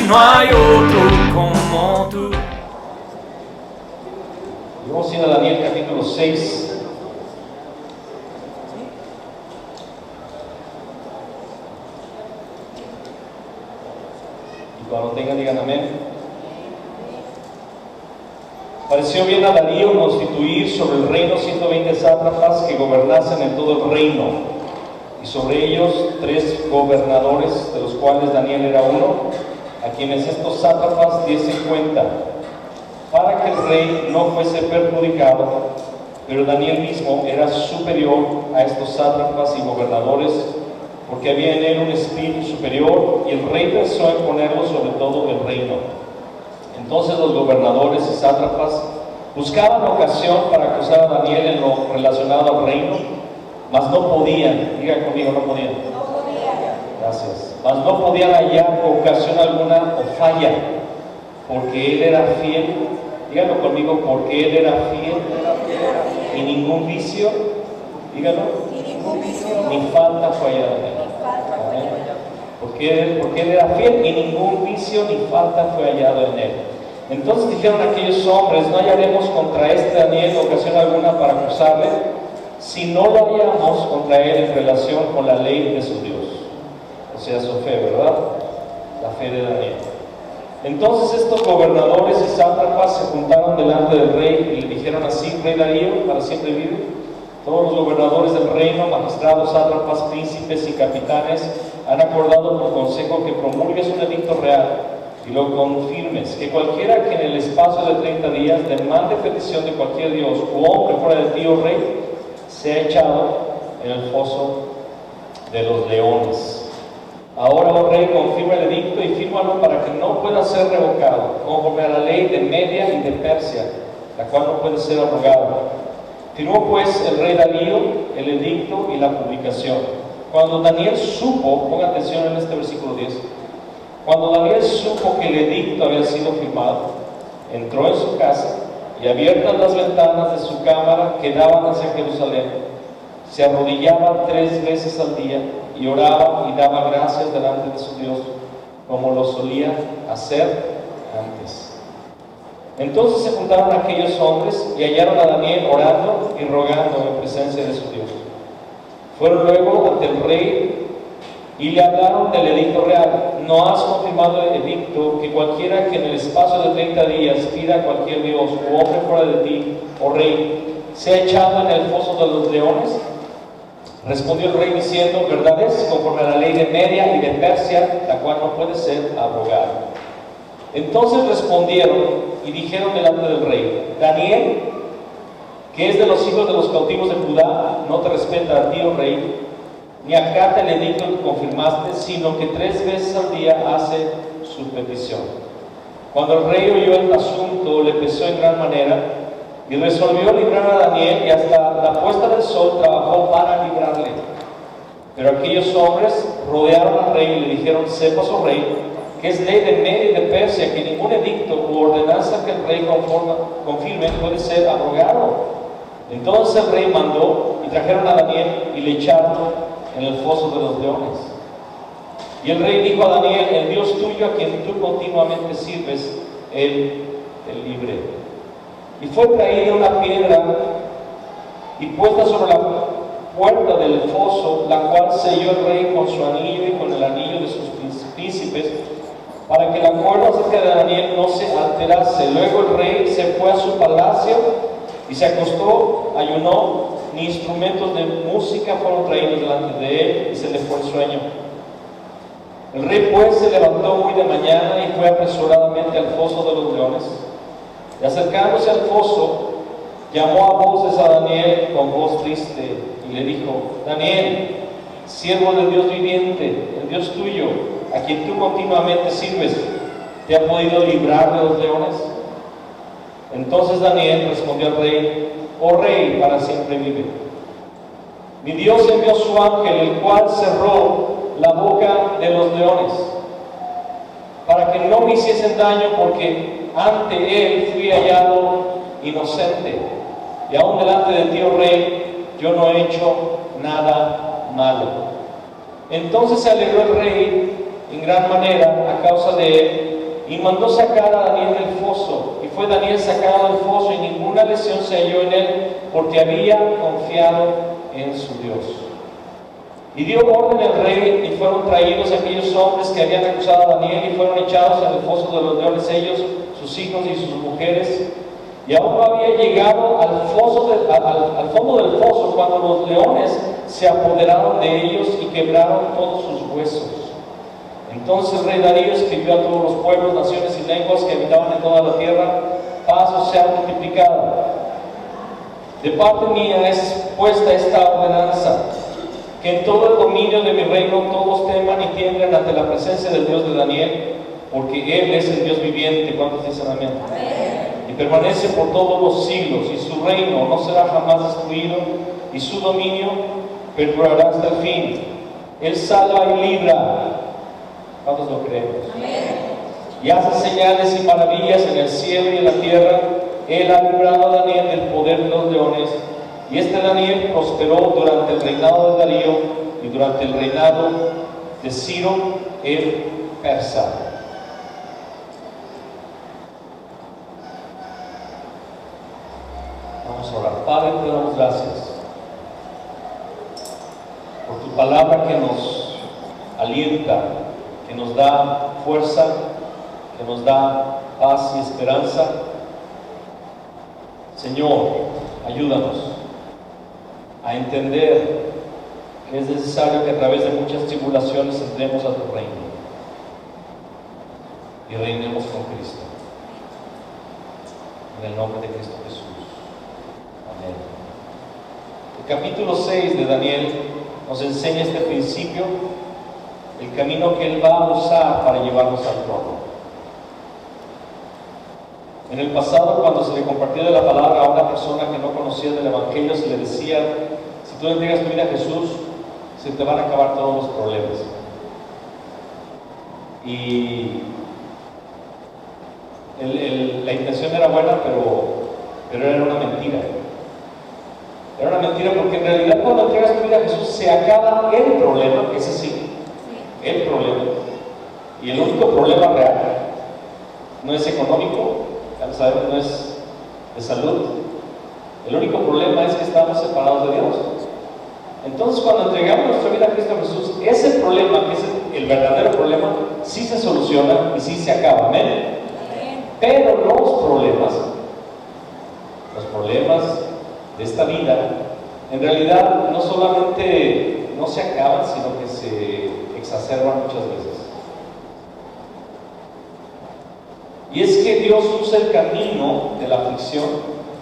No hay otro como tú. Y vamos a ir a Daniel capítulo 6. Y cuando tengan, digan amén. Pareció bien a Darío constituir sobre el reino 120 sátrapas que gobernasen en todo el reino, y sobre ellos 3 gobernadores, de los cuales Daniel era uno, a quienes estos sátrapas diesen cuenta, para que el rey no fuese perjudicado. Pero Daniel mismo era superior a estos sátrapas y gobernadores, porque había en él un espíritu superior, y el rey pensó en ponerlo sobre todo el reino. Entonces los gobernadores y sátrapas buscaban ocasión para acusar a Daniel en lo relacionado al reino, mas no podían. Diga conmigo, no podían. Gracias. Mas no podían hallar ocasión alguna o falla, porque él era fiel. Díganlo conmigo, porque él era fiel, y ningún vicio, díganlo, ni falta fue hallada en él. Porque él era fiel y ningún vicio ni falta fue hallado en él. Entonces dijeron aquellos hombres: no hallaremos contra este Daniel ocasión alguna para acusarle, si no lo hallamos contra él en relación con la ley de su Dios. O sea, su fe, ¿verdad? La fe de Daniel. Entonces estos gobernadores y sátrapas se juntaron delante del rey y le dijeron así: Rey Darío, para siempre vive. Todos los gobernadores del reino, magistrados, sátrapas, príncipes y capitanes han acordado por consejo que promulgues un edicto real y lo confirmes, que cualquiera que en el espacio de 30 días demande petición de cualquier dios u hombre fuera de ti, oh rey, sea echado en el foso de los leones. Ahora, oh rey, confirma el edicto y fírmalo para que no pueda ser revocado, conforme a la ley de Media y de Persia, la cual no puede ser abrogada. Firmó pues el rey Darío el edicto y la publicación. Cuando Daniel supo, ponga atención en este versículo 10, cuando Daniel supo que el edicto había sido firmado, entró en su casa y, abiertas las ventanas de su cámara que daban hacia Jerusalén, se arrodillaba 3 veces al día y oraba y daba gracias delante de su Dios, como lo solía hacer antes. Entonces se juntaron aquellos hombres y hallaron a Daniel orando y rogando en presencia de su Dios. Fueron luego ante el rey y le hablaron del edicto real. ¿No has confirmado el edicto que cualquiera que en el espacio de 30 días pida a cualquier dios o hombre fuera de ti, oh rey, sea echado en el foso de los leones? Respondió el rey diciendo: verdad es, conforme a la ley de Media y de Persia, la cual no puede ser abrogada. Entonces respondieron y dijeron delante del rey: Daniel, que es de los hijos de los cautivos de Judá, no te respeta a ti, oh rey, ni acata el edicto que confirmaste, sino que 3 veces al día hace su petición. Cuando el rey oyó el asunto, le pesó en gran manera y resolvió librar a Daniel, y hasta la puesta del sol trabajó para librarle. Pero aquellos hombres rodearon al rey y le dijeron: sepas, oh rey, que es ley de Media y de Persia que ningún edicto u ordenanza que el rey confirme puede ser abrogado. Entonces el rey mandó y trajeron a Daniel y le echaron en el foso de los leones. Y el rey dijo a Daniel: el Dios tuyo, a quien tú continuamente sirves, él te libre. Y fue traída una piedra y puesta sobre la puerta del foso, la cual selló el rey con su anillo y con el anillo de sus príncipes, para que la cuerda acerca de Daniel no se alterase. Luego el rey se fue a su palacio y se acostó, ayunó, ni instrumentos de música fueron traídos delante de él, y se le fue el sueño. El rey pues se levantó muy de mañana y fue apresuradamente al foso de los leones, y acercándose al foso, llamó a voces a Daniel con voz triste, y le dijo: Daniel, siervo del Dios viviente, el Dios tuyo, a quien tú continuamente sirves, ¿Te ha podido librar de los leones? Entonces Daniel respondió al rey: oh rey, para siempre vive. Mi Dios envió su ángel, el cual cerró la boca de los leones, para que no me hiciesen daño, porque ante él fui hallado inocente, y aún delante de ti, oh rey, yo no he hecho nada malo. Entonces se alegró el rey en gran manera a causa de él, y mandó sacar a Daniel del foso. Y fue Daniel sacado del foso, y ninguna lesión se halló en él, porque había confiado en su Dios. Y dio orden el rey, y fueron traídos aquellos hombres que habían acusado a Daniel, y fueron echados en el foso de los leones, ellos, sus hijos y sus mujeres. Y aún no había llegado al fondo del foso cuando los leones se apoderaron de ellos y quebraron todos sus huesos. Entonces el rey Darío escribió a todos los pueblos, naciones y lenguas que habitaban en toda la tierra: paz os sea multiplicada. De parte mía es puesta esta ordenanza, que en todo el dominio de mi reino todos teman y tiemblen ante la presencia del Dios de Daniel, porque Él es el Dios viviente. ¿Cuántos dicen amén? Y permanece por todos los siglos, y su reino no será jamás destruido, y su dominio perdurará hasta el fin. Él salva y libra. ¿Cuántos lo creemos? Y hace señales y maravillas en el cielo y en la tierra. Él ha librado a Daniel del poder de los leones, y este Daniel prosperó durante el reinado de Darío y durante el reinado de Ciro el persa. Vamos a orar. Padre, te damos gracias por tu palabra que nos alienta, que nos da fuerza, que nos da paz y esperanza. Señor, ayúdanos a entender que es necesario que a través de muchas tribulaciones entremos a tu reino y reinemos con Cristo. En el nombre de Cristo Jesús. Amén. El capítulo 6 de Daniel nos enseña este principio, el camino que Él va a usar para llevarnos al trono. En el pasado, cuando se le compartía de la palabra a una persona que no conocía del Evangelio, se le decía: si tú le entregas tu vida a Jesús, se te van a acabar todos los problemas. Y la intención era buena, pero era una mentira. Era una mentira, porque en realidad cuando entregas tu vida a Jesús se acaba el problema, ese sí, el problema. Y el único problema real no es económico, ya lo sabemos, no es de salud. El único problema es que estamos separados de Dios. Entonces, cuando entregamos nuestra vida a Cristo Jesús, ese problema, que es el verdadero problema, sí se soluciona y sí se acaba. Amén. Pero los problemas de esta vida, en realidad no solamente no se acaban, sino que se exacerban muchas veces. Y es que Dios usa el camino de la aflicción,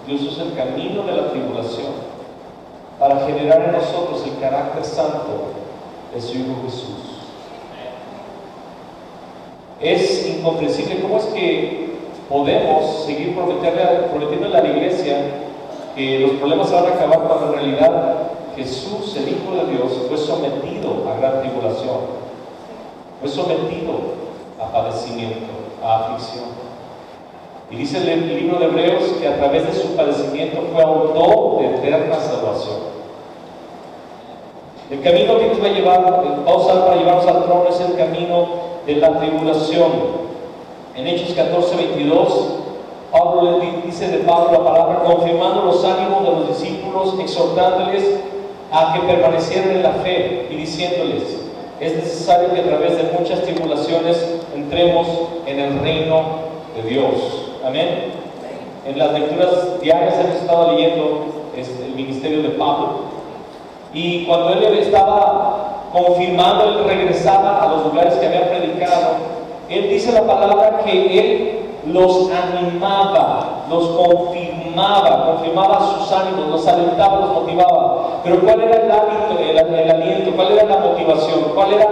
Dios usa el camino de la tribulación para generar en nosotros el carácter santo de su Hijo Jesús. Es incomprensible cómo es que podemos seguir prometiendo a la iglesia que los problemas se van a acabar, cuando en realidad Jesús, el Hijo de Dios, fue sometido a gran tribulación, fue sometido a padecimiento, a aflicción. Y dice el libro de Hebreos que a través de su padecimiento fue autor de eterna salvación. El camino que nos va a usar para llevarnos al trono es el camino de la tribulación. En Hechos 14:22, Pablo le dice de Pablo la palabra, confirmando los ánimos de los discípulos, exhortándoles a que permanecieran en la fe y diciéndoles: es necesario que a través de muchas tribulaciones entremos en el reino de Dios. Amén. En las lecturas diarias hemos estado leyendo el ministerio de Pablo, y cuando él estaba confirmando, él regresaba a los lugares que había predicado, él dice la palabra que él los animaba, los confirmaba sus ánimos, los alentaba, los motivaba. Pero ¿cuál era el aliento? ¿Cuál era la motivación? ¿Cuál era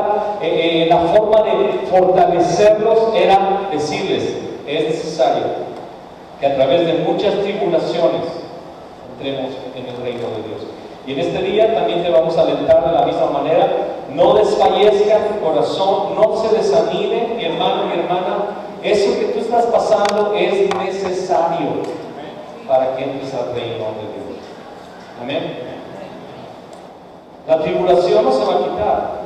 la forma de fortalecerlos? Era decirles, es necesario que a través de muchas tribulaciones entremos en el reino de Dios. Y en este día también te vamos a alentar de la misma manera. No desfallezca tu corazón, no se desanime, mi hermano, mi hermana. Eso que tú estás pasando es necesario para que entres al reino de Dios. Amén. La tribulación no se va a quitar.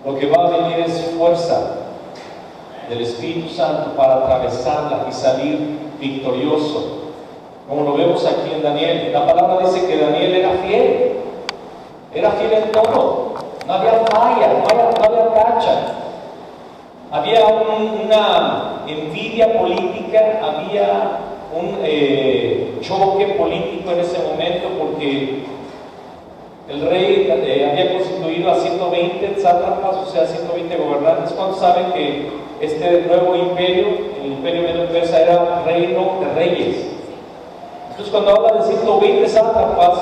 Lo que va a venir es fuerza del Espíritu Santo para atravesarla y salir victorioso. Como lo vemos aquí en Daniel, la palabra dice que Daniel era fiel en todo, no había falla, no había tacha, había una envidia política, había un choque político en ese momento porque el rey había constituido a 120 sátrapas, o sea, 120 gobernantes. ¿Cuántos saben que este nuevo imperio, el imperio medo-persa, era reino de reyes? Entonces, cuando habla de 120 sátrapas,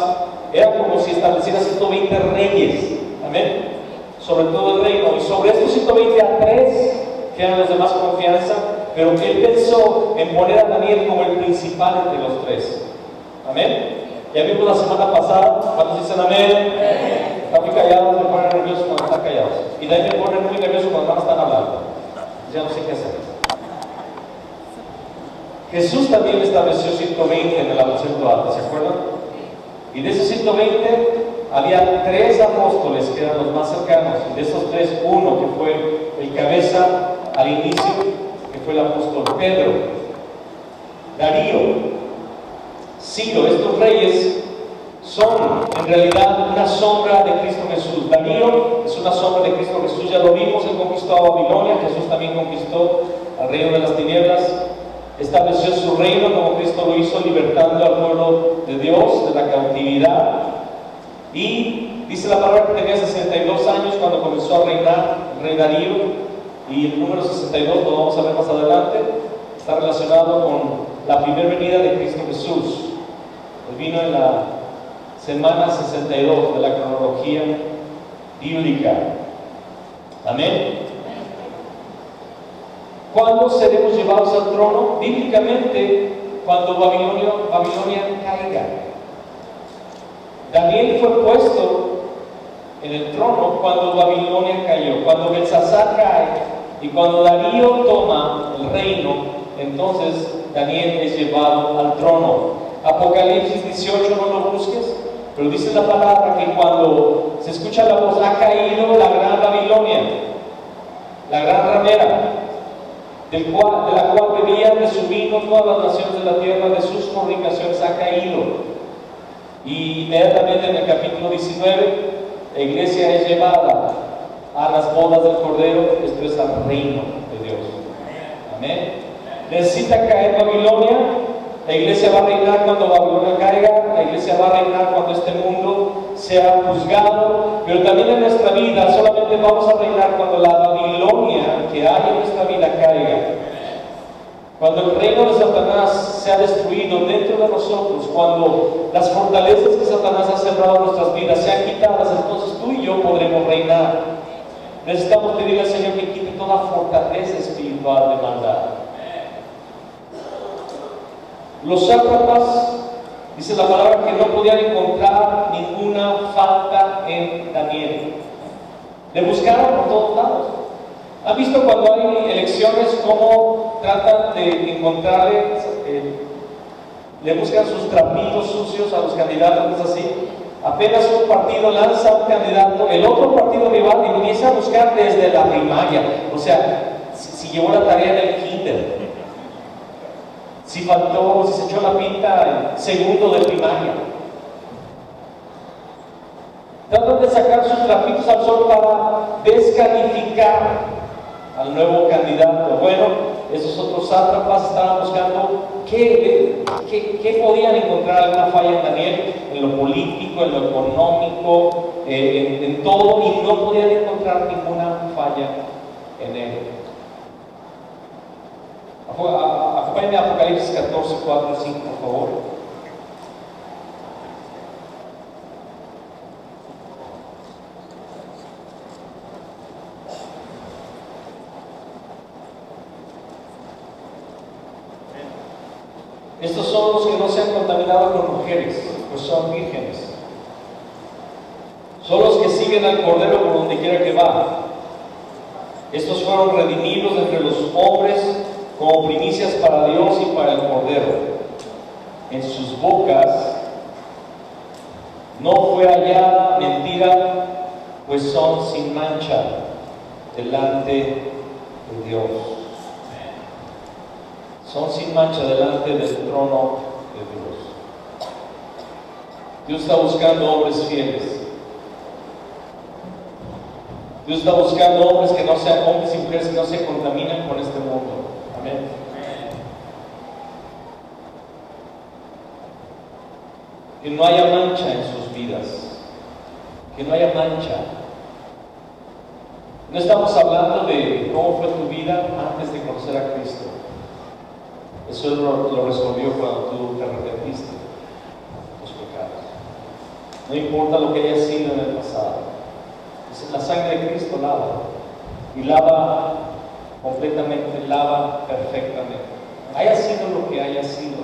era como si estableciera 120 reyes, amén, sobre todo el reino. Y sobre estos 120 a 3 que eran los de más confianza, pero él pensó en poner a Daniel como el principal entre los 3, amén. Ya vimos la semana pasada, ¿cuántos dicen amén? Están muy callados, me ponen nerviosos cuando están callados. Y de ahí me ponen muy nerviosos cuando están hablando. Ya no sé qué hacer. Jesús también estableció 120 en el aposento alto, ¿se acuerdan? Y de esos 120 había 3 apóstoles que eran los más cercanos. Y de esos 3, uno que fue el cabeza al inicio, que fue el apóstol Pedro. Darío, Ciro, estos reyes son en realidad una sombra de Cristo Jesús. Darío es una sombra de Cristo Jesús, ya lo vimos, él conquistó a Babilonia, Jesús también conquistó al reino de las tinieblas, estableció su reino como Cristo lo hizo, libertando al pueblo de Dios de la cautividad. Y dice la palabra que tenía 62 años cuando comenzó a reinar el rey Darío, y el número 62 lo vamos a ver más adelante, está relacionado con la primera venida de Cristo Jesús. Él vino en la semana 62 de la cronología bíblica. Amén. ¿Cuándo seremos llevados al trono? Bíblicamente, cuando Babilonia caiga. Daniel fue puesto en el trono cuando Babilonia cayó, cuando Belsasar cae y cuando Darío toma el reino, entonces Daniel es llevado al trono. Apocalipsis 18, no lo busques, pero dice la palabra que cuando se escucha la voz, ha caído la gran Babilonia, la gran ramera, de la cual bebían de su vino todas las naciones de la tierra, de sus fornicaciones ha caído. Y inmediatamente en el capítulo 19, la iglesia es llevada a las bodas del Cordero, esto es al reino de Dios. Amén. Necesita caer Babilonia. La iglesia va a reinar cuando Babilonia caiga, la iglesia va a reinar cuando este mundo sea juzgado, pero también en nuestra vida solamente vamos a reinar cuando la Babilonia que hay en nuestra vida caiga. Cuando el reino de Satanás sea destruido dentro de nosotros, cuando las fortalezas que Satanás ha sembrado en nuestras vidas sean quitadas, entonces tú y yo podremos reinar. Necesitamos pedirle al Señor que quite toda fortaleza espiritual de maldad. Los sátrapas, dice la palabra, que no podían encontrar ninguna falta en Daniel. Le buscaron por todos lados. ¿Han visto cuando hay elecciones cómo tratan de encontrarle, le buscan sus trapitos sucios a los candidatos? Es así. Apenas un partido lanza un candidato, el otro partido rival empieza a buscar desde la primaria. O sea, si llevó la tarea en el kinder, si faltó, si se echó la pinta en segundo de primaria. Tratan de sacar sus trapitos al sol para descalificar al nuevo candidato. Bueno, esos otros sátrapas estaban buscando qué podían encontrar alguna falla en Daniel, en lo político, en lo económico, en todo, y no podían encontrar ninguna falla en él. Acompáñenme a Apocalipsis 14, 4 y 5, por favor. Estos son los que no se han contaminado con mujeres, pues son vírgenes. Son los que siguen al Cordero por donde quiera que va. Estos fueron redimidos entre los hombres como primicias para Dios y para el Cordero. En sus bocas no fue hallada mentira, pues son sin mancha delante de Dios. Son sin mancha delante del trono de Dios. Dios está buscando hombres fieles. Dios está buscando hombres que no sean hombres y mujeres que no se contaminan con este mundo. Amén. Que no haya mancha en sus vidas. Que no haya mancha. No estamos hablando de cómo fue tu vida antes de conocer a Cristo. Eso lo resolvió cuando tú te arrepentiste de tus pecados. No importa lo que haya sido en el pasado. La sangre de Cristo lava. Y lava completamente, lava perfectamente. Haya sido lo que haya sido,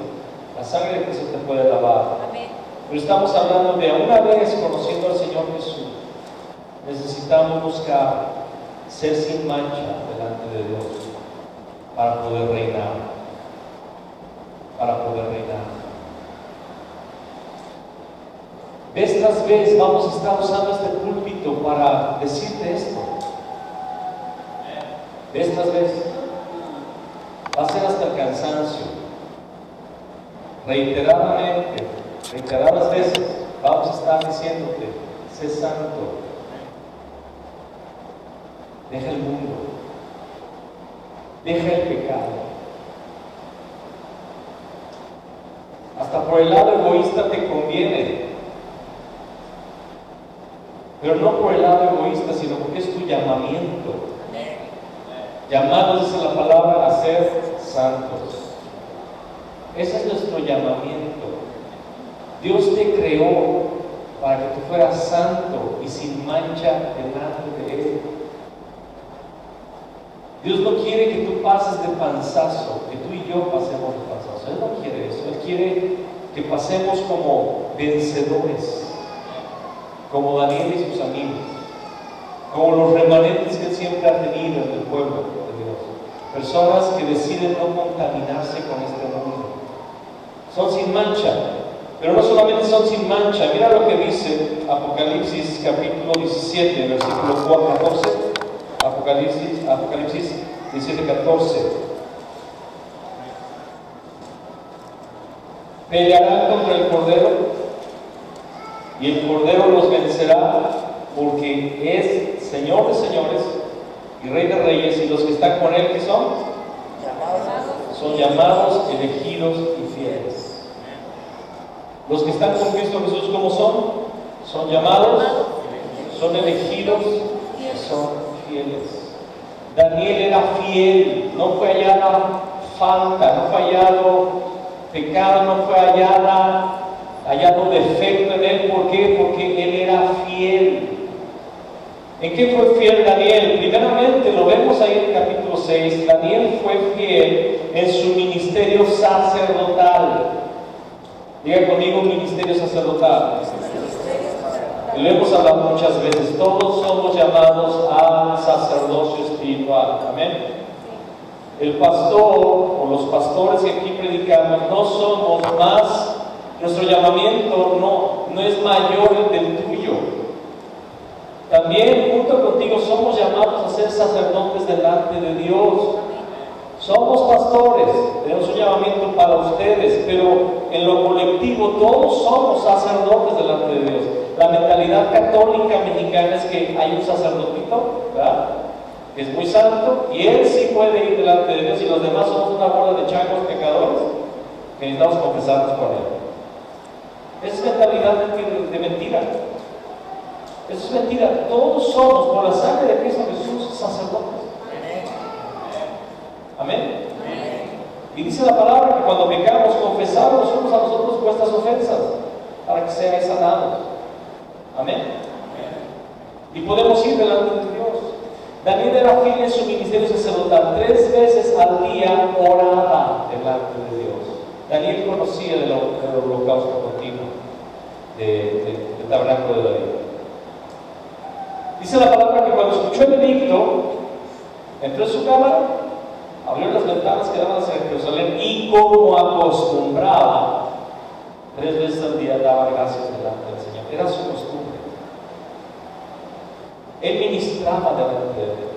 la sangre de Cristo te puede lavar. Amén. Pero estamos hablando de una vez conociendo al Señor Jesús, necesitamos buscar ser sin mancha delante de Dios para poder reinar. Para poder reinar. Vez tras vez vamos a estar usando este púlpito para decirte esto. Vez tras vez. Va a ser hasta el cansancio. Reiteradamente, reiteradas veces, vamos a estar diciéndote, sé santo. Deja el mundo. Deja el pecado. Hasta por el lado egoísta te conviene. Pero no por el lado egoísta, sino porque es tu llamamiento. Llamados, dice la palabra, a ser santos. Ese es nuestro llamamiento. Dios te creó para que tú fueras santo y sin mancha delante de Él. Dios no quiere que tú pases de panzazo, que tú y yo pasemos de panzazo. Él no quiere eso. Él quiere que pasemos como vencedores, como Daniel y sus amigos, como los remanentes que Él siempre ha tenido en el pueblo de Dios. Personas que deciden no contaminarse con este mundo. Son sin mancha, pero no solamente son sin mancha. Mira lo que dice Apocalipsis capítulo 17, versículo 14. Apocalipsis 17, 14. Pelearán contra el Cordero y el Cordero los vencerá, porque es Señor de señores y Rey de reyes, y los que están con Él, ¿qué son? Son llamados, elegidos y fieles. Los que están con Cristo Jesús, ¿cómo son? Son llamados, son elegidos y son fieles. Daniel era fiel, no fue hallada falta, no fue hallado pecado, no fue hallado defecto en él. ¿Por qué? Porque él era fiel. ¿En qué fue fiel Daniel? Primeramente lo vemos ahí en el capítulo 6. Daniel fue fiel en su ministerio sacerdotal. Diga conmigo, ministerio sacerdotal. Y lo hemos hablado muchas veces. Todos somos llamados al sacerdocio espiritual. Amén. El pastor o los pastores que aquí predicamos no somos más, nuestro llamamiento no es mayor del tuyo. También junto contigo somos llamados a ser sacerdotes delante de Dios. Somos pastores, tenemos un llamamiento para ustedes, pero en lo colectivo todos somos sacerdotes delante de Dios. La mentalidad católica mexicana es que hay un sacerdotito, ¿verdad?, que es muy santo, y él sí puede ir delante de Dios, y los demás somos una bola de changos pecadores que necesitamos confesarnos con él. Esa es mentalidad de mentira. Eso es mentira. Todos somos, por la sangre de Cristo Jesús, sacerdotes. Amén. Y dice la palabra que cuando pecamos, confesamos unos a nosotros vuestras ofensas, para que seáis sanados. Amén. Y podemos ir delante de Dios. Daniel era fiel en su ministerio sacerdotal. 3 veces al día oraba delante de Dios. Daniel conocía del holocausto continuo del tabernáculo de David. Dice la palabra que cuando escuchó el edicto, entró en su cámara, abrió las ventanas que daban hacia Jerusalén y, como acostumbraba, 3 veces al día daba gracias delante del Señor. Era su costumbre. Él ministraba delante de Dios.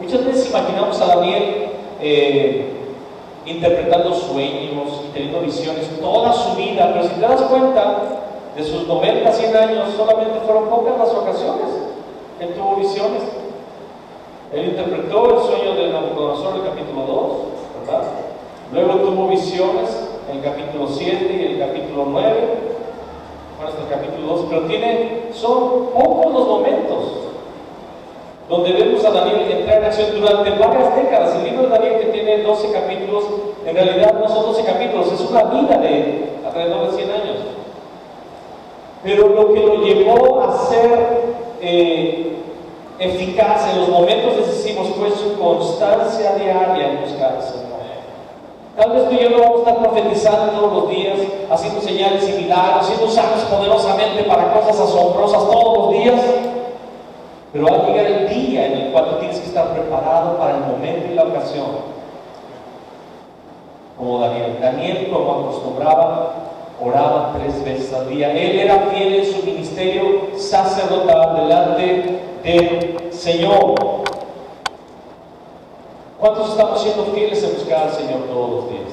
Muchas veces imaginamos a Daniel interpretando sueños y teniendo visiones toda su vida, pero si te das cuenta, de sus 90, 100 años, solamente fueron pocas las ocasiones que él tuvo visiones. Él interpretó el sueño de Nabucodonosor en el capítulo 2, ¿verdad? Luego tuvo visiones en el capítulo 7 y el capítulo 9, bueno, hasta el capítulo 2, pero son pocos los momentos donde vemos a Daniel entrar en acción durante varias décadas. El libro de Daniel, que tiene 12 capítulos, en realidad no son 12 capítulos, es una vida de alrededor de 100 años. Pero lo que lo llevó a ser eficaz en los momentos decisivos fue su constancia diaria en buscar al Señor. Tal vez tú y yo no vamos a estar profetizando todos los días, haciendo señales y milagros, siendo usados poderosamente para cosas asombrosas todos los días, pero va a llegar el día en el cual tú tienes que estar preparado para el momento y la ocasión. Como Daniel, como acostumbraba, oraba 3 veces al día. Él era fiel en su ministerio sacerdotal delante del Señor. ¿Cuántos estamos siendo fieles en buscar al Señor todos los días?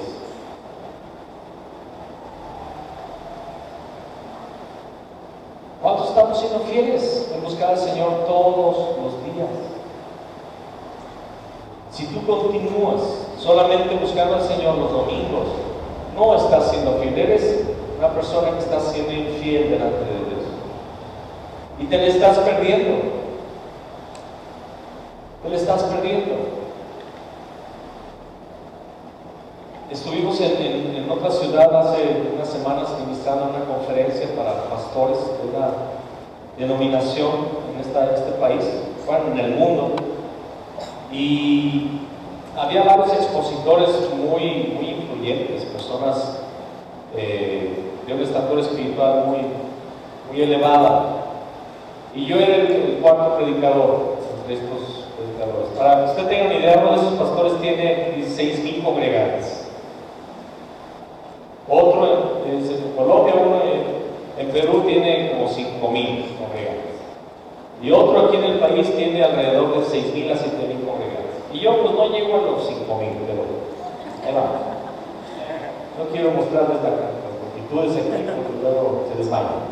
¿Cuántos estamos siendo fieles en buscar al Señor todos los días? Si tú continúas solamente buscando al Señor los domingos, no estás siendo fiel, eres una persona que está siendo infiel delante de Dios y te le estás perdiendo. Te le estás perdiendo. Estuvimos en otra ciudad hace unas semanas ministrando una conferencia para pastores de una denominación en este país, bueno, en el mundo, y había varios expositores muy influyentes, personas de una estatura espiritual muy elevada, y yo era el cuarto predicador de estos predicadores. Para que usted tenga una idea, uno de esos pastores tiene 16,000 congregantes. Otro en Colombia, uno en Perú tiene como 5,000 congregantes. Y otro aquí en el país tiene alrededor de 6,000 a 7,000 congregantes. Y yo pues no llego a los 5,000, pero ahí va. No quiero mostrarles las multitudes aquí porque luego se desmayan.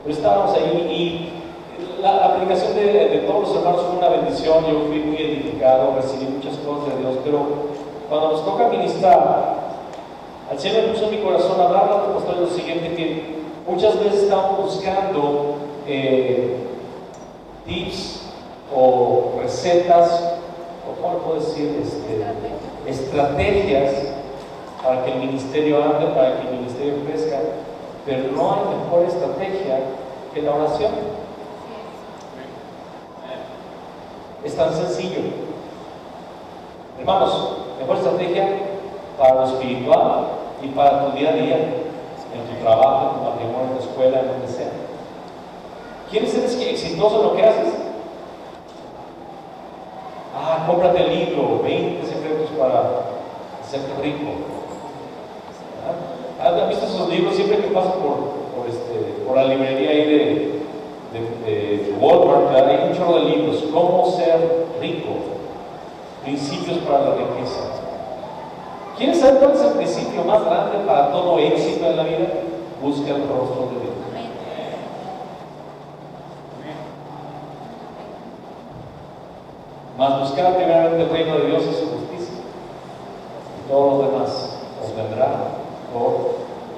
Pero estábamos ahí y la predicación de todos los hermanos fue una bendición. Yo fui muy edificado, recibí muchas cosas de Dios, pero cuando nos toca ministrar, al Señor me puso en mi corazón hablar a los pastores lo siguiente, que muchas veces estamos buscando tips o recetas, o ¿cómo puedo decir? Estrategias para que el ministerio ande, para que el ministerio crezca, pero no hay mejor estrategia que la oración. Es tan sencillo. Hermanos, mejor estrategia para lo espiritual y para tu día a día, en tu trabajo, en tu matrimonio, en tu escuela, en donde sea. ¿Quieres ser exitoso en lo que haces? Cómprate el libro 20 secretos para hacerte rico. ¿Has visto esos libros? Siempre que paso por la librería ahí de Walmart, hay un chorro de libros. ¿Cómo ser rico? Principios para la riqueza. ¿Quieres saber cuál es el principio más grande para todo éxito en la vida? Busca el rostro de Dios. Mas buscar primeramente el reino de Dios y su justicia, y todo lo demás os vendrá por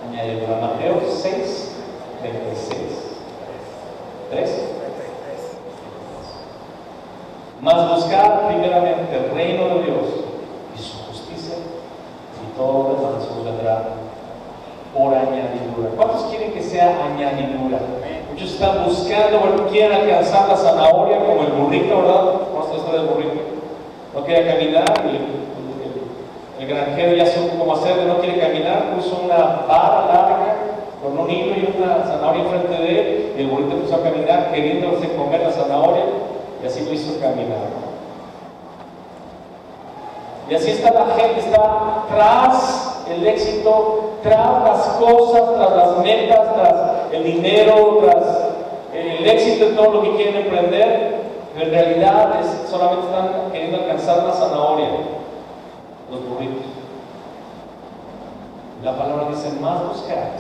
añadidura. Mateo 6, 26. 3. Mas buscar primeramente el reino de Dios y su justicia, y todo lo demás os vendrá por añadidura. ¿Cuántos quieren que sea añadidura? Muchos están buscando, quieren alcanzar la zanahoria como el burrito, ¿verdad? ¿Cómo está esto del burrito? No quiere caminar, El granjero ya supo cómo hacerlo, no quiere caminar, puso una vara larga con un hilo y una zanahoria enfrente de él, y el burrito empezó a caminar queriéndose comer la zanahoria, y así lo hizo caminar. Y así está la gente, está tras el éxito, tras las cosas, tras las metas, tras el dinero, tras el éxito de todo lo que quieren emprender, pero en realidad solamente están queriendo alcanzar una zanahoria, los burritos. La palabra dice: más buscar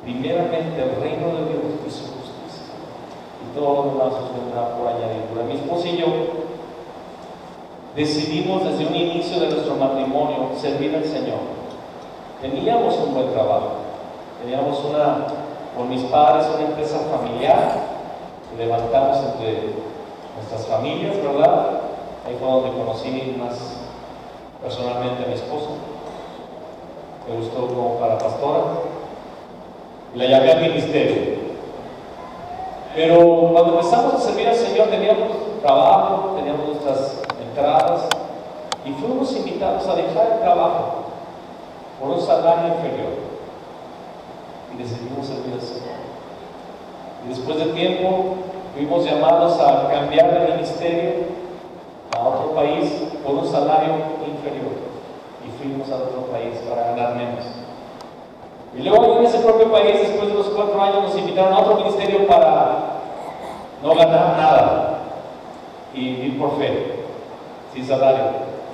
primeramente el reino de Dios y su justicia, y todo lo demás os vendrá por añadidura. Mi esposa y yo decidimos desde un inicio de nuestro matrimonio servir al Señor. Teníamos un buen trabajo, teníamos con mis padres una empresa familiar que levantamos entre nuestras familias, ¿verdad? Ahí fue donde conocí más personalmente a mi esposa. Me gustó como para pastora y la llamé al ministerio. Pero cuando empezamos a servir al Señor teníamos trabajo, teníamos nuestras entradas y fuimos invitados a dejar el trabajo por un salario inferior y decidimos servir al Señor. Y después de tiempo fuimos llamados a cambiar de ministerio a otro país por un salario inferior y fuimos a otro país para ganar menos. Y luego en ese propio país, después de los 4 años, nos invitaron a otro ministerio para no ganar nada y vivir por fe, sin salario.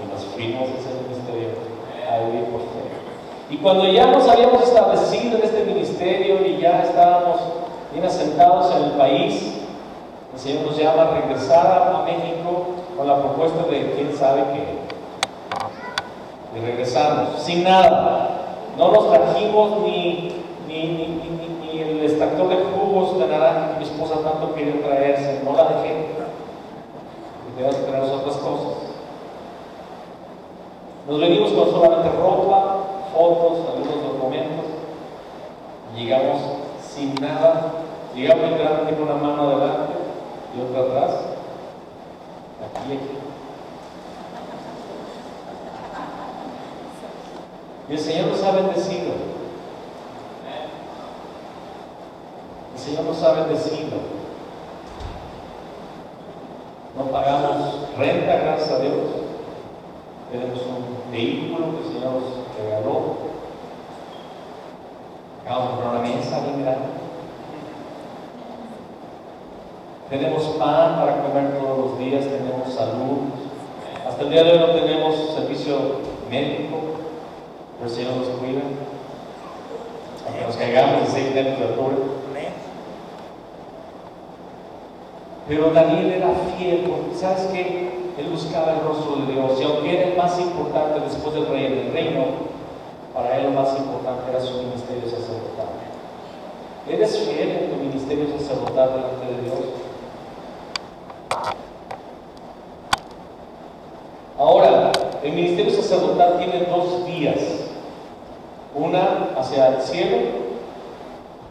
Y nos fuimos a ese ministerio a vivir por fe. Y cuando ya nos habíamos establecido en este ministerio y ya estábamos bien asentados en el país, el Señor nos llama a regresar a México con la propuesta de quién sabe qué. Y regresamos sin nada. No nos trajimos ni el extractor de jugos de naranja que mi esposa tanto quería traerse, no la dejé. Y tenemos que traer otras cosas. Nos venimos con solamente ropa, fotos, algunos documentos. Llegamos sin nada. Llegamos literalmente con una mano adelante y otra atrás. Aquí. Y el Señor nos ha bendecido. El Señor nos ha bendecido. No pagamos renta, gracias a Dios. Tenemos un vehículo que el Señor nos regaló. Acabamos de comprar una mesa bien grande. Tenemos pan para comer todos los días, tenemos salud. Hasta el día de hoy no tenemos servicio médico, pero el Señor nos cuida. Aunque nos caigamos de 6 metros de altura. Pero Daniel era fiel, porque ¿sabes qué? Él buscaba el rostro de Dios, y aunque era el más importante después del rey del reino, para él lo más importante era su ministerio sacerdotal. ¿Eres fiel en tu ministerio sacerdotal delante de Dios? Ahora, el ministerio sacerdotal tiene 2 vías. Una hacia el cielo,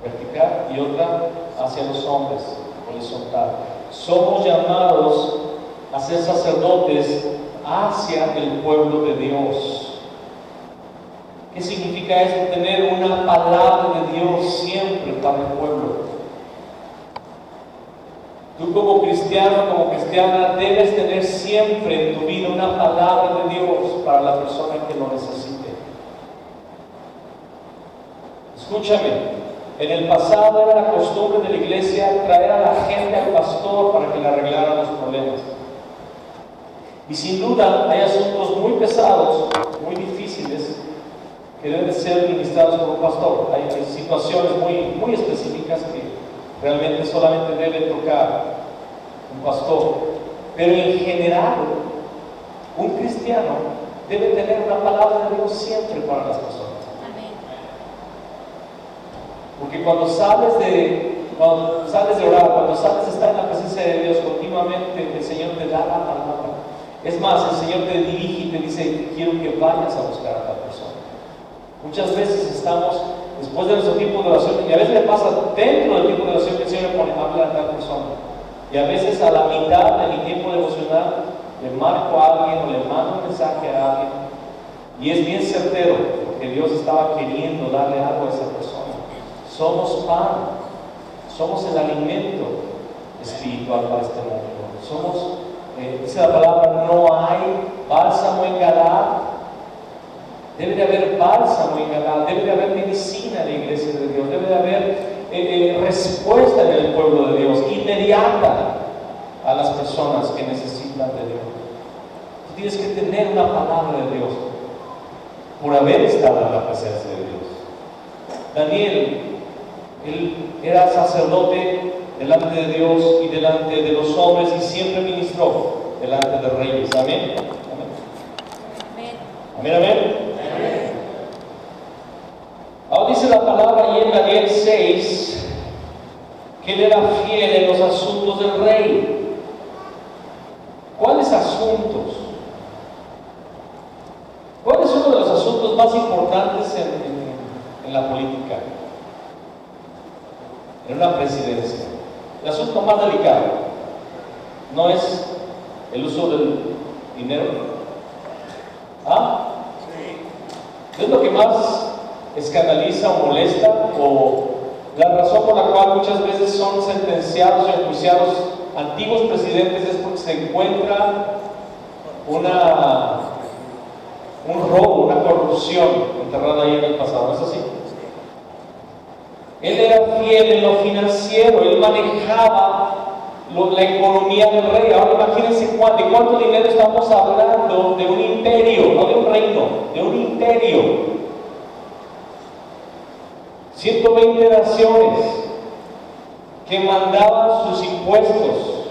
vertical, y otra hacia los hombres, horizontal. Somos llamados a ser sacerdotes hacia el pueblo de Dios. ¿Qué significa eso? Tener una palabra de Dios siempre para el pueblo. Tú como cristiano, como cristiana, debes tener siempre en tu vida una palabra de Dios para la persona que lo necesite. Escúchame. En el pasado era la costumbre de la iglesia traer a la gente al pastor para que le arreglara los problemas. Y sin duda hay asuntos muy pesados, muy difíciles, que deben ser ministrados por un pastor. Hay situaciones muy específicas que realmente solamente debe tocar un pastor. Pero en general, un cristiano debe tener una palabra de Dios siempre para las personas. Porque cuando sales de orar, cuando sales de estar en la presencia de Dios continuamente, el Señor te da la palabra. Es más, el Señor te dirige y te dice: quiero que vayas a buscar a tal persona. Muchas veces estamos, después de nuestro tiempo de oración, y a veces le pasa dentro del tiempo de oración que el Señor le pone: habla a tal persona. Y a veces a la mitad de mi tiempo devocional le marco a alguien o le mando un mensaje a alguien. Y es bien certero, porque Dios estaba queriendo darle algo a esa persona. Somos pan, somos el alimento espiritual para este mundo. Somos, dice la palabra, no hay bálsamo en Galaad. Debe de haber bálsamo en Galaad, debe de haber medicina en la iglesia de Dios, debe de haber respuesta en el pueblo de Dios, inmediata a las personas que necesitan de Dios. Tú tienes que tener una palabra de Dios por haber estado en la presencia de Dios. Daniel, él era sacerdote delante de Dios y delante de los hombres y siempre ministró delante de reyes. Amén. Amén. Amén. Amén. Ahora dice la palabra ahí en Daniel 6 que él era fiel en los asuntos del rey. ¿Cuáles asuntos? ¿Cuál es uno de los asuntos más importantes en la política? En una presidencia. El asunto más delicado no es el uso del dinero. ¿Ah? Sí. ¿Es lo que más escandaliza o molesta? ¿O la razón por la cual muchas veces son sentenciados y enjuiciados antiguos presidentes es porque se encuentra un robo, una corrupción enterrada ahí en el pasado? ¿No es así? Él era fiel en lo financiero, él manejaba la economía del rey. Ahora imagínense de cuánto dinero estamos hablando, de un imperio, no de un reino, de un imperio. 120 naciones que mandaban sus impuestos,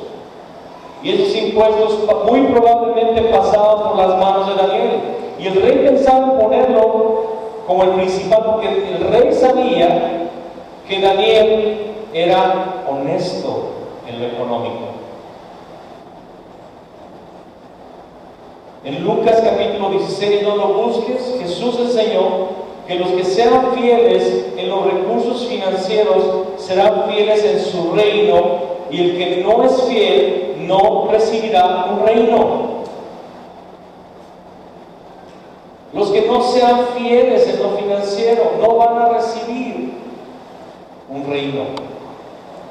y esos impuestos muy probablemente pasaban por las manos de Daniel, y el rey pensaba en ponerlo como el principal, porque el rey sabía que Daniel era honesto en lo económico. En Lucas capítulo 16, no lo busques, Jesús enseñó que los que sean fieles en los recursos financieros serán fieles en su reino, y el que no es fiel no recibirá un reino. Los que no sean fieles en lo financiero no van a recibir un reino.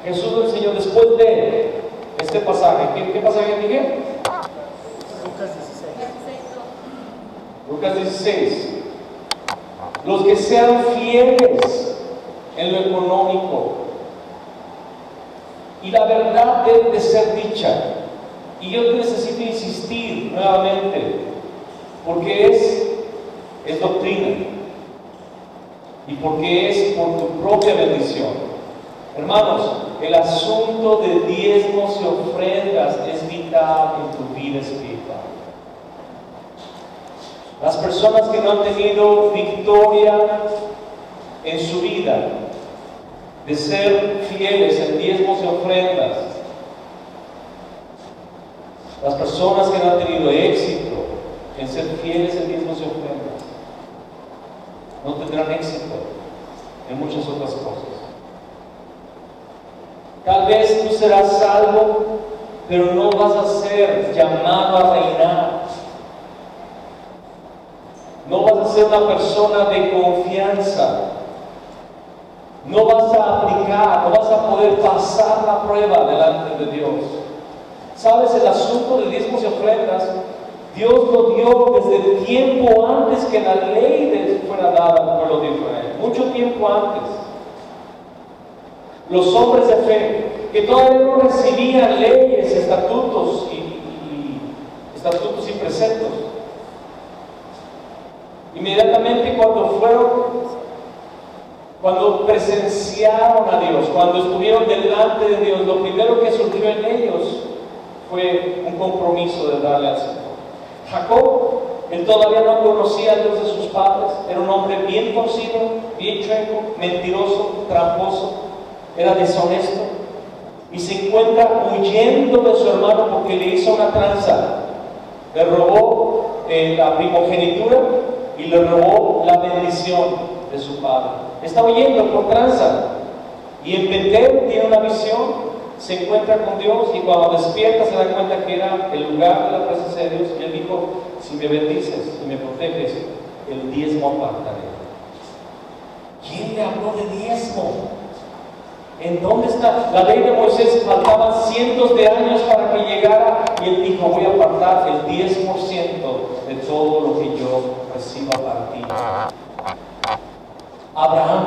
Jesús lo enseñó después de este pasaje. ¿Qué pasaje dije? Lucas 16. Los que sean fieles en lo económico. Y la verdad debe de ser dicha. Y yo necesito insistir nuevamente, porque es doctrina. Y porque es por tu propia bendición. Hermanos, el asunto de diezmos y ofrendas es vital en tu vida espiritual. Las personas que no han tenido victoria en su vida de ser fieles en diezmos y ofrendas, las personas que no han tenido éxito en ser fieles en diezmos y ofrendas, no tendrán éxito en muchas otras cosas. Tal vez tú serás salvo, pero no vas a ser llamado a reinar. No vas a ser una persona de confianza. No vas a aplicar, no vas a poder pasar la prueba delante de Dios. ¿Sabes? El asunto de diezmos y ofrendas, Dios lo dio desde tiempo antes que la ley fuera dada al pueblo de Israel. Mucho tiempo antes. Los hombres de fe, que todavía no recibían leyes, estatutos y preceptos, inmediatamente cuando presenciaron a Dios, cuando estuvieron delante de Dios, lo primero que surgió en ellos fue un compromiso de darle al Señor. Jacob, él todavía no conocía a Dios de sus padres, era un hombre bien torcido, bien chueco, mentiroso, tramposo, era deshonesto, y se encuentra huyendo de su hermano porque le hizo una tranza, le robó la primogenitura y le robó la bendición de su padre. Está huyendo por tranza, y en Betel tiene una visión, se encuentra con Dios, y cuando despierta se da cuenta que era el lugar de la presencia de Dios, y él dijo: si me bendices y me proteges, el diezmo apartaré. ¿Quién le habló de diezmo? ¿En dónde está? La ley de Moisés faltaban cientos de años para que llegara y él dijo, voy a apartar el 10% de todo lo que yo reciba para ti. Abraham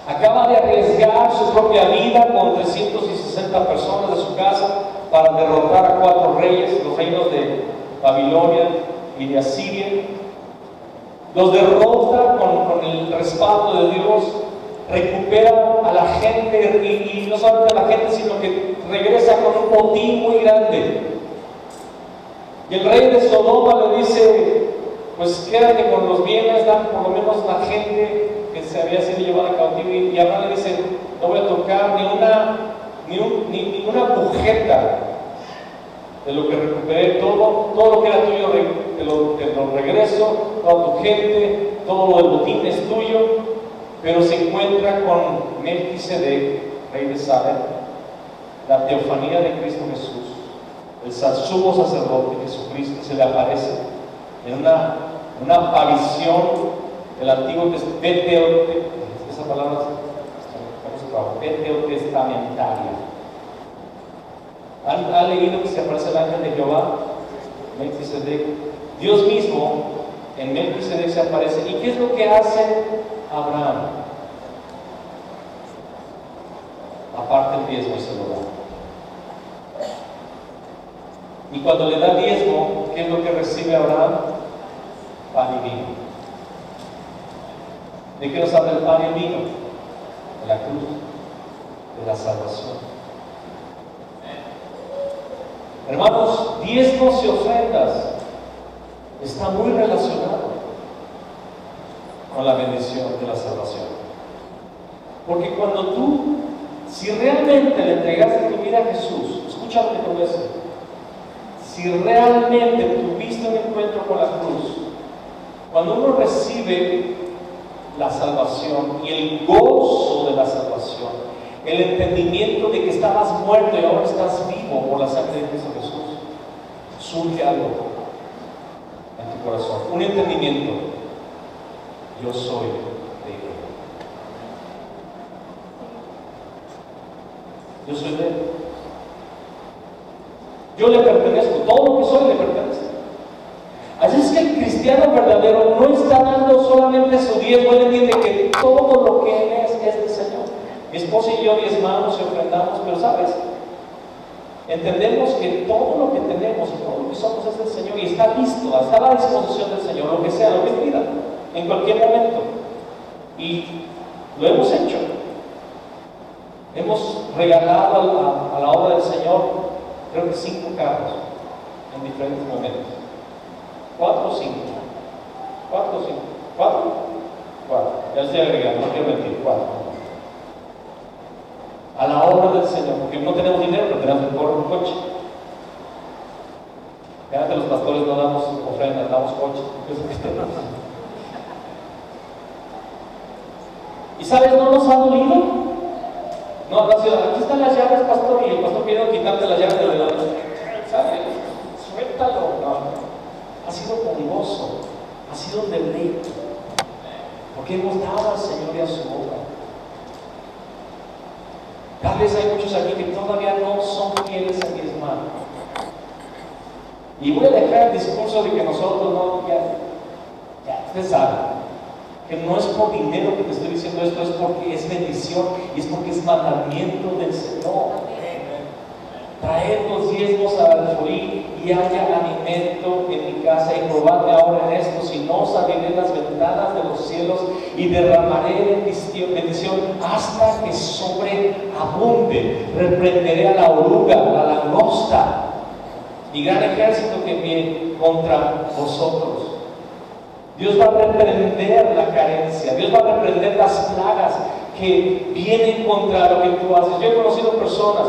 acaba de arriesgar su propia vida con 360 personas de su casa para derrotar a 4 reyes, los reinos de Babilonia y de Asiria. Los derrota con el respaldo de Dios, recupera a la gente y no solamente a la gente, sino que regresa con un botín muy grande. Y el rey de Sodoma le dice, pues quédate con los bienes, dan por lo menos la gente que se había sido llevada a cautiverio. Y Abraham le dice, no voy a tocar ninguna agujeta de lo que recuperé, todo lo que era tuyo te lo regreso, toda tu gente, todo lo del botín es tuyo. Pero se encuentra con Melquisedec, rey de Salem, la teofanía de Cristo Jesús, el sumo sacerdote Jesucristo, se le aparece en una aparición del Antiguo Testamento, esa palabra veteotestamentaria. ¿Han leído que se aparece el ángel de Jehová? Melquisedec. Dios mismo en Melquisedec se aparece. ¿Y qué es lo que hace Abraham? Aparte el diezmo y se lo da. Y cuando le da diezmo, ¿qué es lo que recibe Abraham? Pan y vino. ¿De qué nos habla el pan y el vino? De la cruz, de la salvación. Hermanos, diezmos y ofrendas está muy relacionado con la bendición de la salvación. Porque cuando tú, si realmente le entregaste tu vida a Jesús, escucha lo que te voy a decir, si realmente tuviste un encuentro con la cruz, cuando uno recibe la salvación y el gozo de la salvación, el entendimiento de que estabas muerto y ahora estás vivo por la sangre de Cristo Jesús, surge algo en tu corazón, un entendimiento. Yo soy de Él. Yo soy de Él. Yo le pertenezco. Todo lo que soy le pertenece. Así es que el cristiano verdadero no está dando solamente su diezmo. Él entiende que todo lo que Él es del Señor. Mi esposa y yo diezmamos y ofrendamos, pero ¿sabes? Entendemos que todo lo que tenemos y todo lo que somos es del Señor y está listo, está a la disposición del Señor, lo que sea, lo que pida, en cualquier momento. Y lo hemos hecho. Hemos regalado a la obra del Señor, creo que 5 carros en diferentes momentos. 4 o 5. 4 o 5. 4. Ya estoy agregando, no quiero mentir. 4. A la obra del Señor, porque no tenemos dinero, pero tenemos un coche. Fíjate, los pastores no damos ofrendas, damos coches. ¿Y sabes, no nos ha dolido? No, aquí están las llaves, pastor, y el pastor quiere quitarte las llaves de la ¿sabes? Suéltalo. No. Ha sido con gozo, ha sido un deleite, porque hemos dado al Señor y a su obra. Tal vez hay muchos aquí que todavía no son fieles a diezmar. Y voy a dejar el discurso de que nosotros no, ya ustedes saben, que no es por dinero que te estoy diciendo esto, es porque es bendición y es porque es mandamiento del Señor. Traed los diezmos al alfolí y haya alimento en mi casa, y probadme ahora en esto, si no os abriré las ventanas de los cielos y derramaré bendición hasta que sobreabunde. Reprenderé a la oruga, a la langosta, mi gran ejército que viene contra vosotros. Dios va a reprender la carencia, Dios va a reprender las plagas que vienen contra lo que tú haces. Yo he conocido personas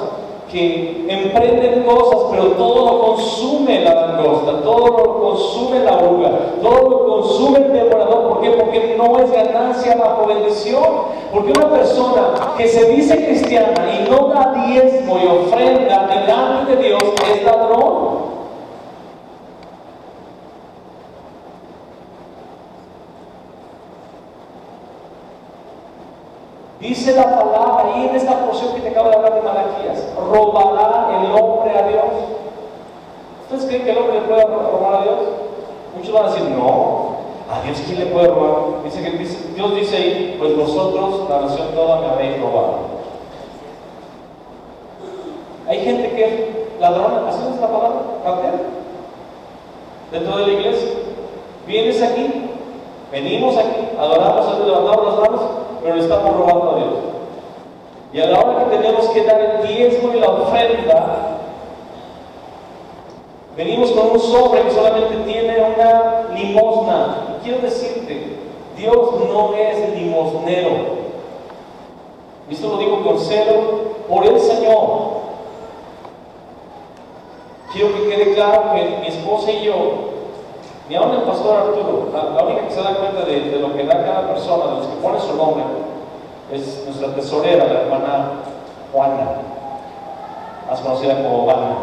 que emprenden cosas, pero todo lo consume la langosta, todo lo consume la oruga, todo lo consume el devorador. ¿Por qué? Porque no es ganancia bajo bendición. Porque una persona que se dice cristiana y no da diezmo y ofrenda delante de Dios es ladrón. Dice la palabra ahí en esta porción que te acabo de hablar de Malaquías: ¿robará el hombre a Dios? ¿Ustedes creen que el hombre le puede robar a Dios? Muchos van a decir, no, a Dios ¿quién le puede robar? Dios dice ahí, pues vosotros, la nación toda, me habéis robado. Hay gente que es ladrona, ¿así es la palabra? ¿Cartera? Dentro de la iglesia. Vienes aquí, venimos aquí, adoramos, levantamos las manos, pero le estamos robando a Dios. Y a la hora que tenemos que dar el diezmo y la ofrenda, venimos con un sobre que solamente tiene una limosna. Y quiero decirte, Dios no es limosnero. Y esto lo digo con celo por el Señor. Quiero que quede claro que mi esposa y yo, ni aún el pastor Arturo, la única que se da cuenta de lo que da cada persona, de los que pone su nombre, es nuestra tesorera, la hermana Juana, más conocida como Vana.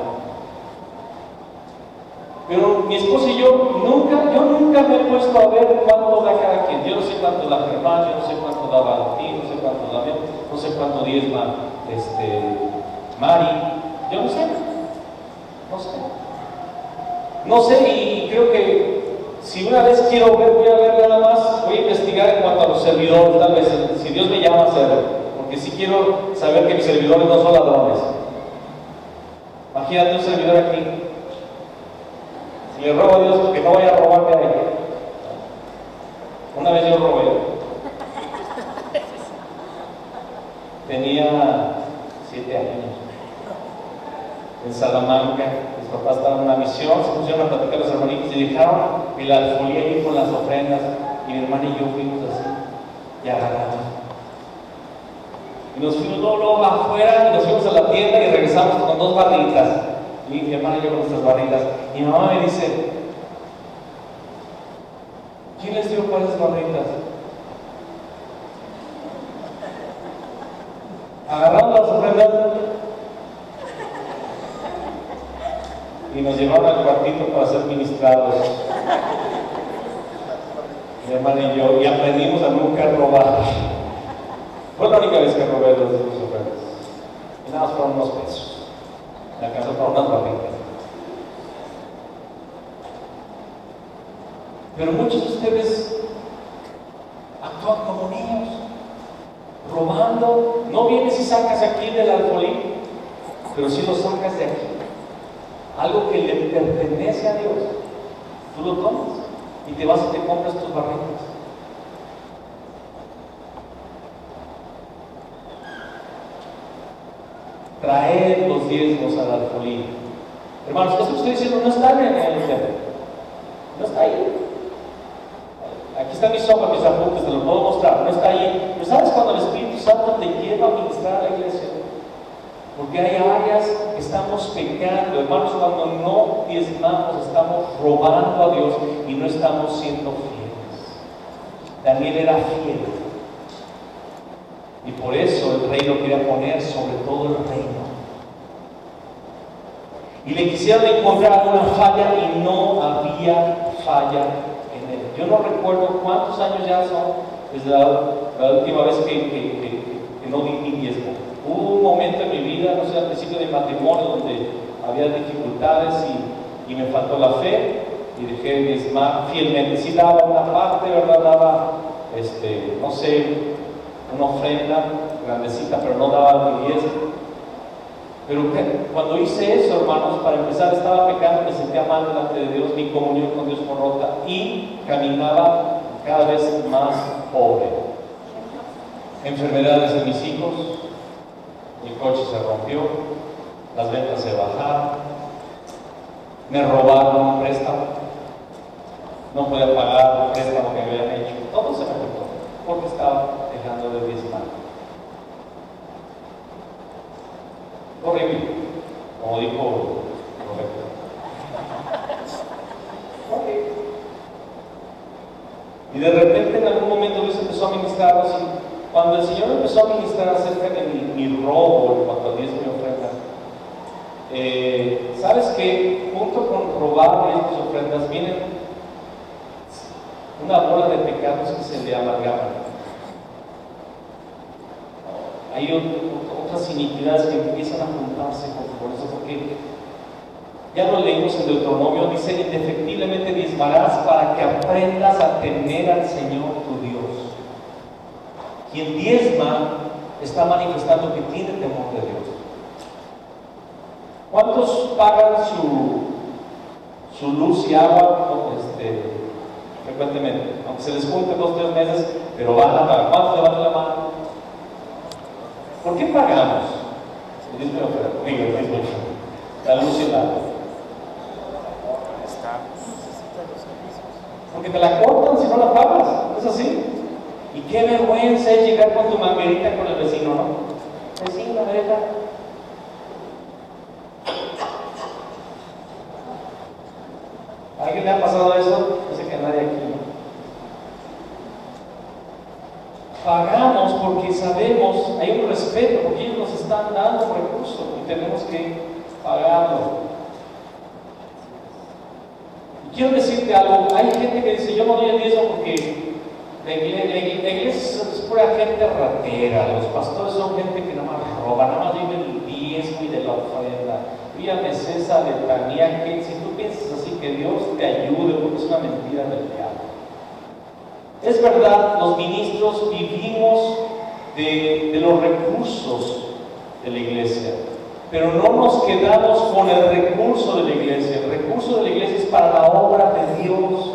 Pero mi esposa y yo nunca me he puesto a ver cuánto da cada quien. Yo no sé cuánto da Germán, yo no sé cuánto da Valentín, no sé cuánto da Ben, no sé cuánto diezma Mari, yo no sé. No sé, y creo que si una vez quiero ver, voy a ver nada más, voy a investigar en cuanto a los servidores, tal vez, si Dios me llama a hacerlo, porque sí quiero saber que mis servidores no son ladrones. Imagínate un servidor aquí, si le robo a Dios, que no vaya a robarme a él. Una vez yo robé, tenía 7 años, en Salamanca. Mis papás estaban en una misión, se pusieron a platicar los hermanitos y dejaron el alfolí ahí con las ofrendas, y mi hermana y yo fuimos así, y agarramos. Y nos fuimos luego afuera, y nos fuimos a la tienda y regresamos con 2 barritas. Y mi hermana y yo con nuestras barritas. Y mi mamá me dice, ¿quién les dio cuáles barritas? Agarramos las ofrendas y nos llevaron al cuartito para ser ministrados, mi hermana y yo, y aprendimos a nunca robar. Fue la única vez que robé 2 ofrendas, y nada más fueron unos pesos, me alcanzó para unas barritas. Pero muchos de ustedes actúan como niños, robando. No vienes y sacas aquí del alfolí, pero sí lo sacas de aquí. Algo que le pertenece a Dios, tú lo tomas y te vas y te compras tus barritas. Traed los diezmos al alfolí. Hermanos, esto que estoy diciendo no está en el internet, no está ahí. Aquí está mi sopa, mis apuntes, te lo puedo mostrar, no está ahí. Pero ¿sabes cuando el Espíritu Santo te lleva a ministrar a la iglesia? Porque hay áreas que estamos pecando, hermanos, cuando no diezmamos, estamos robando a Dios y no estamos siendo fieles. Daniel era fiel. Y por eso el rey lo quería poner sobre todo el reino. Y le quisieron encontrar una falla y no había falla en él. Yo no recuerdo cuántos años ya son desde la última vez que no di mi diezmo. Hubo un momento en mi vida, no sé, al principio de matrimonio, donde había dificultades y me faltó la fe y dejé de diezmar fielmente. Sí daba una parte, ¿verdad? Daba, no sé, una ofrenda grandecita, pero no daba mi diezmo. Pero cuando hice eso, hermanos, para empezar estaba pecando, me sentía mal delante de Dios, mi comunión con Dios fue rota y caminaba cada vez más pobre. Enfermedades de mis hijos, mi coche se rompió, las ventas se bajaron, me robaron un préstamo, no podía pagar el préstamo que me habían hecho, todo se me cortó porque estaba dejando de diezmar. Horrible, como dijo Roberto. Okay. Y de repente en algún momento Dios empezó a ministrar así. Cuando el Señor empezó a ministrar acerca de mi robo en cuanto a diezmo y ofrenda, ¿sabes qué? Junto con robar diezmos y ofrendas vienen una bola de pecados que se le amalgaman. hay otras iniquidades que empiezan a juntarse por eso, porque ya lo leímos en Deuteronomio, dice: indefectiblemente diezmarás para que aprendas a temer al Señor tu Dios. Quien diezma está manifestando que tiene temor de Dios. ¿Cuántos pagan su luz y agua frecuentemente? Aunque se les junte 2 o 3 meses, pero van a pagar. ¿Cuántos levantan la mano? ¿Por qué pagamos? La luz y el agua. Porque te la cortan si no la pagas, ¿es así? Y qué vergüenza es llegar con tu manguerita con el vecino, ¿no? Vecino, deja. ¿A alguien le ha pasado eso? No sé que a nadie aquí, ¿no? Pagamos porque sabemos, hay un respeto, porque ellos nos están dando recursos y tenemos que pagarlo. Y quiero decirte algo, hay gente que dice: yo no doy el diezmo porque la iglesia es pura gente ratera, los pastores son gente que nada más roba, nada más vive el diezmo y de la ofrenda. Yo ya me sé esa letanía que si tú piensas así, que Dios te ayude, porque es una mentira del diablo. Es verdad, los ministros vivimos de los recursos de la iglesia, pero no nos quedamos con el recurso de la iglesia. El recurso de la iglesia es para la obra de Dios.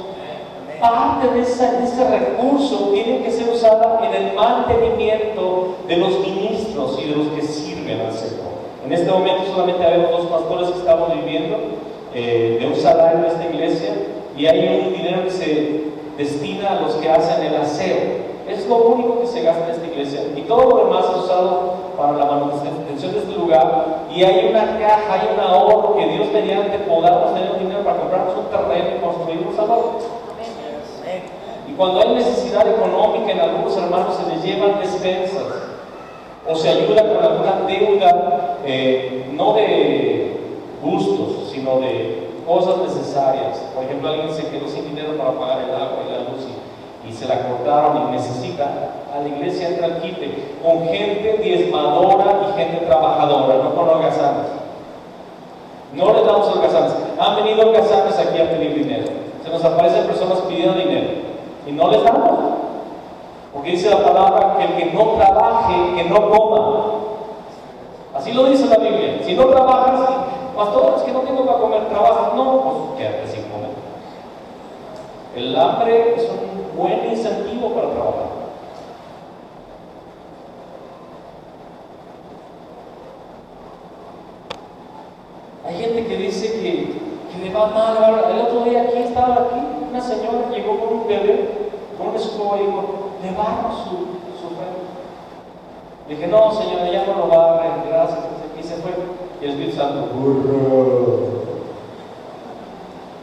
Parte de ese recurso tiene que ser usada en el mantenimiento de los ministros y de los que sirven al Señor. En este momento solamente habemos 2 pastores que estamos viviendo de un salario en esta iglesia, y hay un dinero que se destina a los que hacen el aseo. Es lo único que se gasta en esta iglesia, y todo lo demás es usado para la manutención de este lugar. Y hay una caja, hay un ahorro que Dios mediante podamos tener dinero para comprarnos un terreno y construir un salón. Y cuando hay necesidad económica en algunos hermanos, se les llevan despensas o se ayuda con alguna deuda, no de gustos, sino de cosas necesarias. Por ejemplo, alguien se quedó sin dinero para pagar el agua y la luz y se la cortaron y necesita. A la iglesia entra el quite con gente diezmadora y gente trabajadora, no con holgazanes. No les damos holgazanes. Han venido holgazanes aquí a pedir dinero. Se nos aparecen personas pidiendo dinero y no les damos, porque dice la palabra que el que no trabaje, que no coma. Así lo dice la Biblia. Si no trabajas, pastor, es que no tengo para comer, trabajas, no, pues quédate sin comer. El hambre es un buen incentivo para trabajar. Hay gente que dice que le va mal. El otro día estaba aquí, una señora llegó con un bebé, con un escoba, y dijo: le barro su frente. Le dije: no, señora, ya no lo barre, gracias. Y se fue. Y el Espíritu Santo: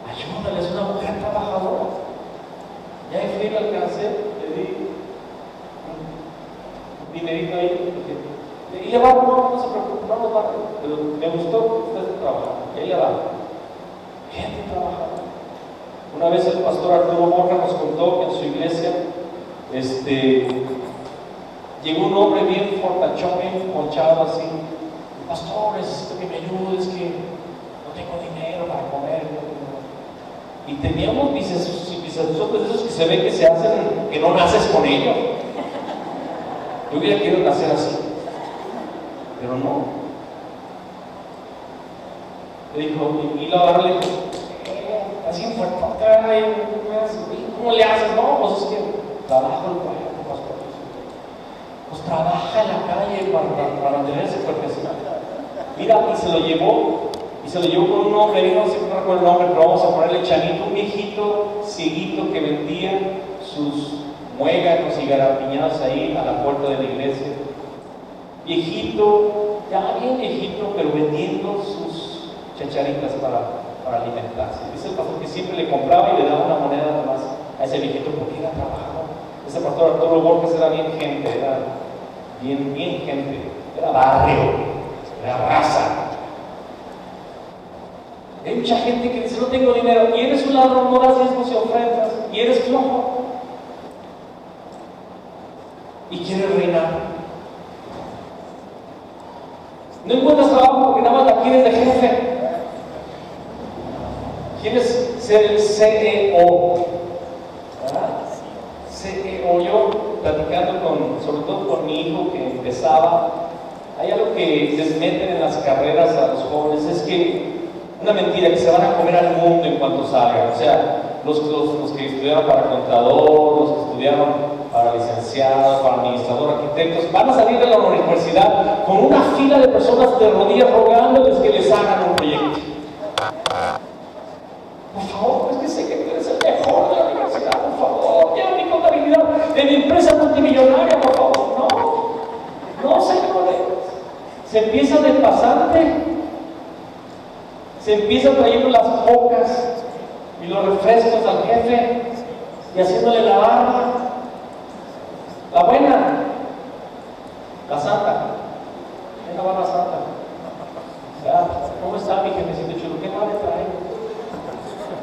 ayúdale, es una mujer trabajadora. Ya en fin, alcancé, le di un dinerito ahí. Y le barro, no se preocupe, no lo barre. Pero me gustó que usted trabaja. Y ahí le barro. Gente trabajadora. Una vez el pastor Arturo Borja nos contó que en su iglesia llegó un hombre bien fortachón, bien ponchado así: pastor, necesito que me ayudes, que no tengo dinero para comer. Y teníamos bisazotes de esos que se ve que se hacen, que no naces con ellos. Yo hubiera querido nacer así, pero no. Le dijo, y la barra le dijo: así en fuerte, ¿cómo le haces? No, pues es que trabajo el cuerpo, pastor. Pues trabaja en la calle para mantenerse fuertecito. Mira, y se lo llevó con un hombre, no sé, no recuerdo el nombre, pero vamos a ponerle Chanito, un viejito cieguito que vendía sus muéganos y garapiñadas ahí a la puerta de la iglesia. Viejito, ya bien viejito, pero vendiendo sus chacharitas para alimentarse. Dice el pastor que siempre le compraba y le daba una moneda nada más a ese viejito porque era trabajador. Ese pastor Arturo Borges era bien gente, era bien gente, era barrio, era raza. Hay mucha gente que dice: no tengo dinero, y eres un ladrón, no das diezmos y ofrendas, y eres flojo, y quieres reinar. No encuentras trabajo porque nada más la quieres de jefe. Quieres ser el CEO. ¿Verdad? CEO. Yo platicando sobre todo con mi hijo que empezaba, hay algo que les meten en las carreras a los jóvenes, es que una mentira, que se van a comer al mundo en cuanto salgan. O sea, los que estudiaron para contador, los que estudiaron para licenciado, para administrador, arquitectos, van a salir de la universidad con una fila de personas de rodillas rogándoles que les hagan un proyecto. Por favor, es que sé que tú eres el mejor de la universidad, por favor, lleva mi contabilidad de mi empresa multimillonaria, por favor. No, señores. Se empieza de pasante, se empieza trayendo las pocas y los refrescos al jefe y haciéndole la barba. La buena, la santa. Venga, va la santa. ¿Cómo está mi jefecito chulo? ¿Qué vale traer?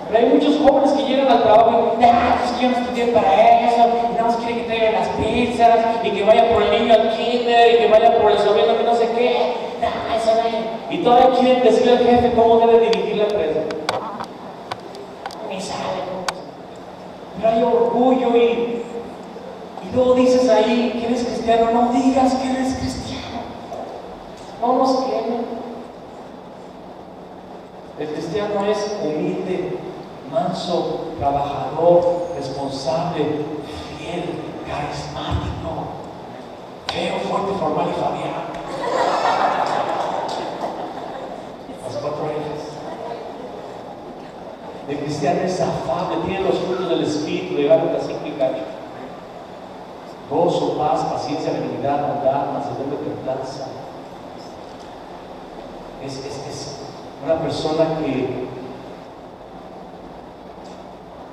Pero hay muchos jóvenes que llegan al trabajo y dicen, pues yo no estudié para eso, y nada más quieren que traigan las pizzas, y que vaya por el niño al kinder, y que vaya por el sobrino que no sé qué. Eso no. Y todavía quieren decirle al jefe cómo debe dirigir la empresa. Ni sabe. Pero hay orgullo y luego dices ahí que eres cristiano. No digas que eres cristiano. No nos quemen. El cristiano es humilde, manso, trabajador, responsable, fiel, carismático, feo, fuerte, formal y fabián. Las 4 ejes. El cristiano es afable, tiene los frutos del Espíritu de Gálatas 5 y cacho. Gozo, paz, paciencia, benignidad, bondad, mansedumbre, templanza. Es una persona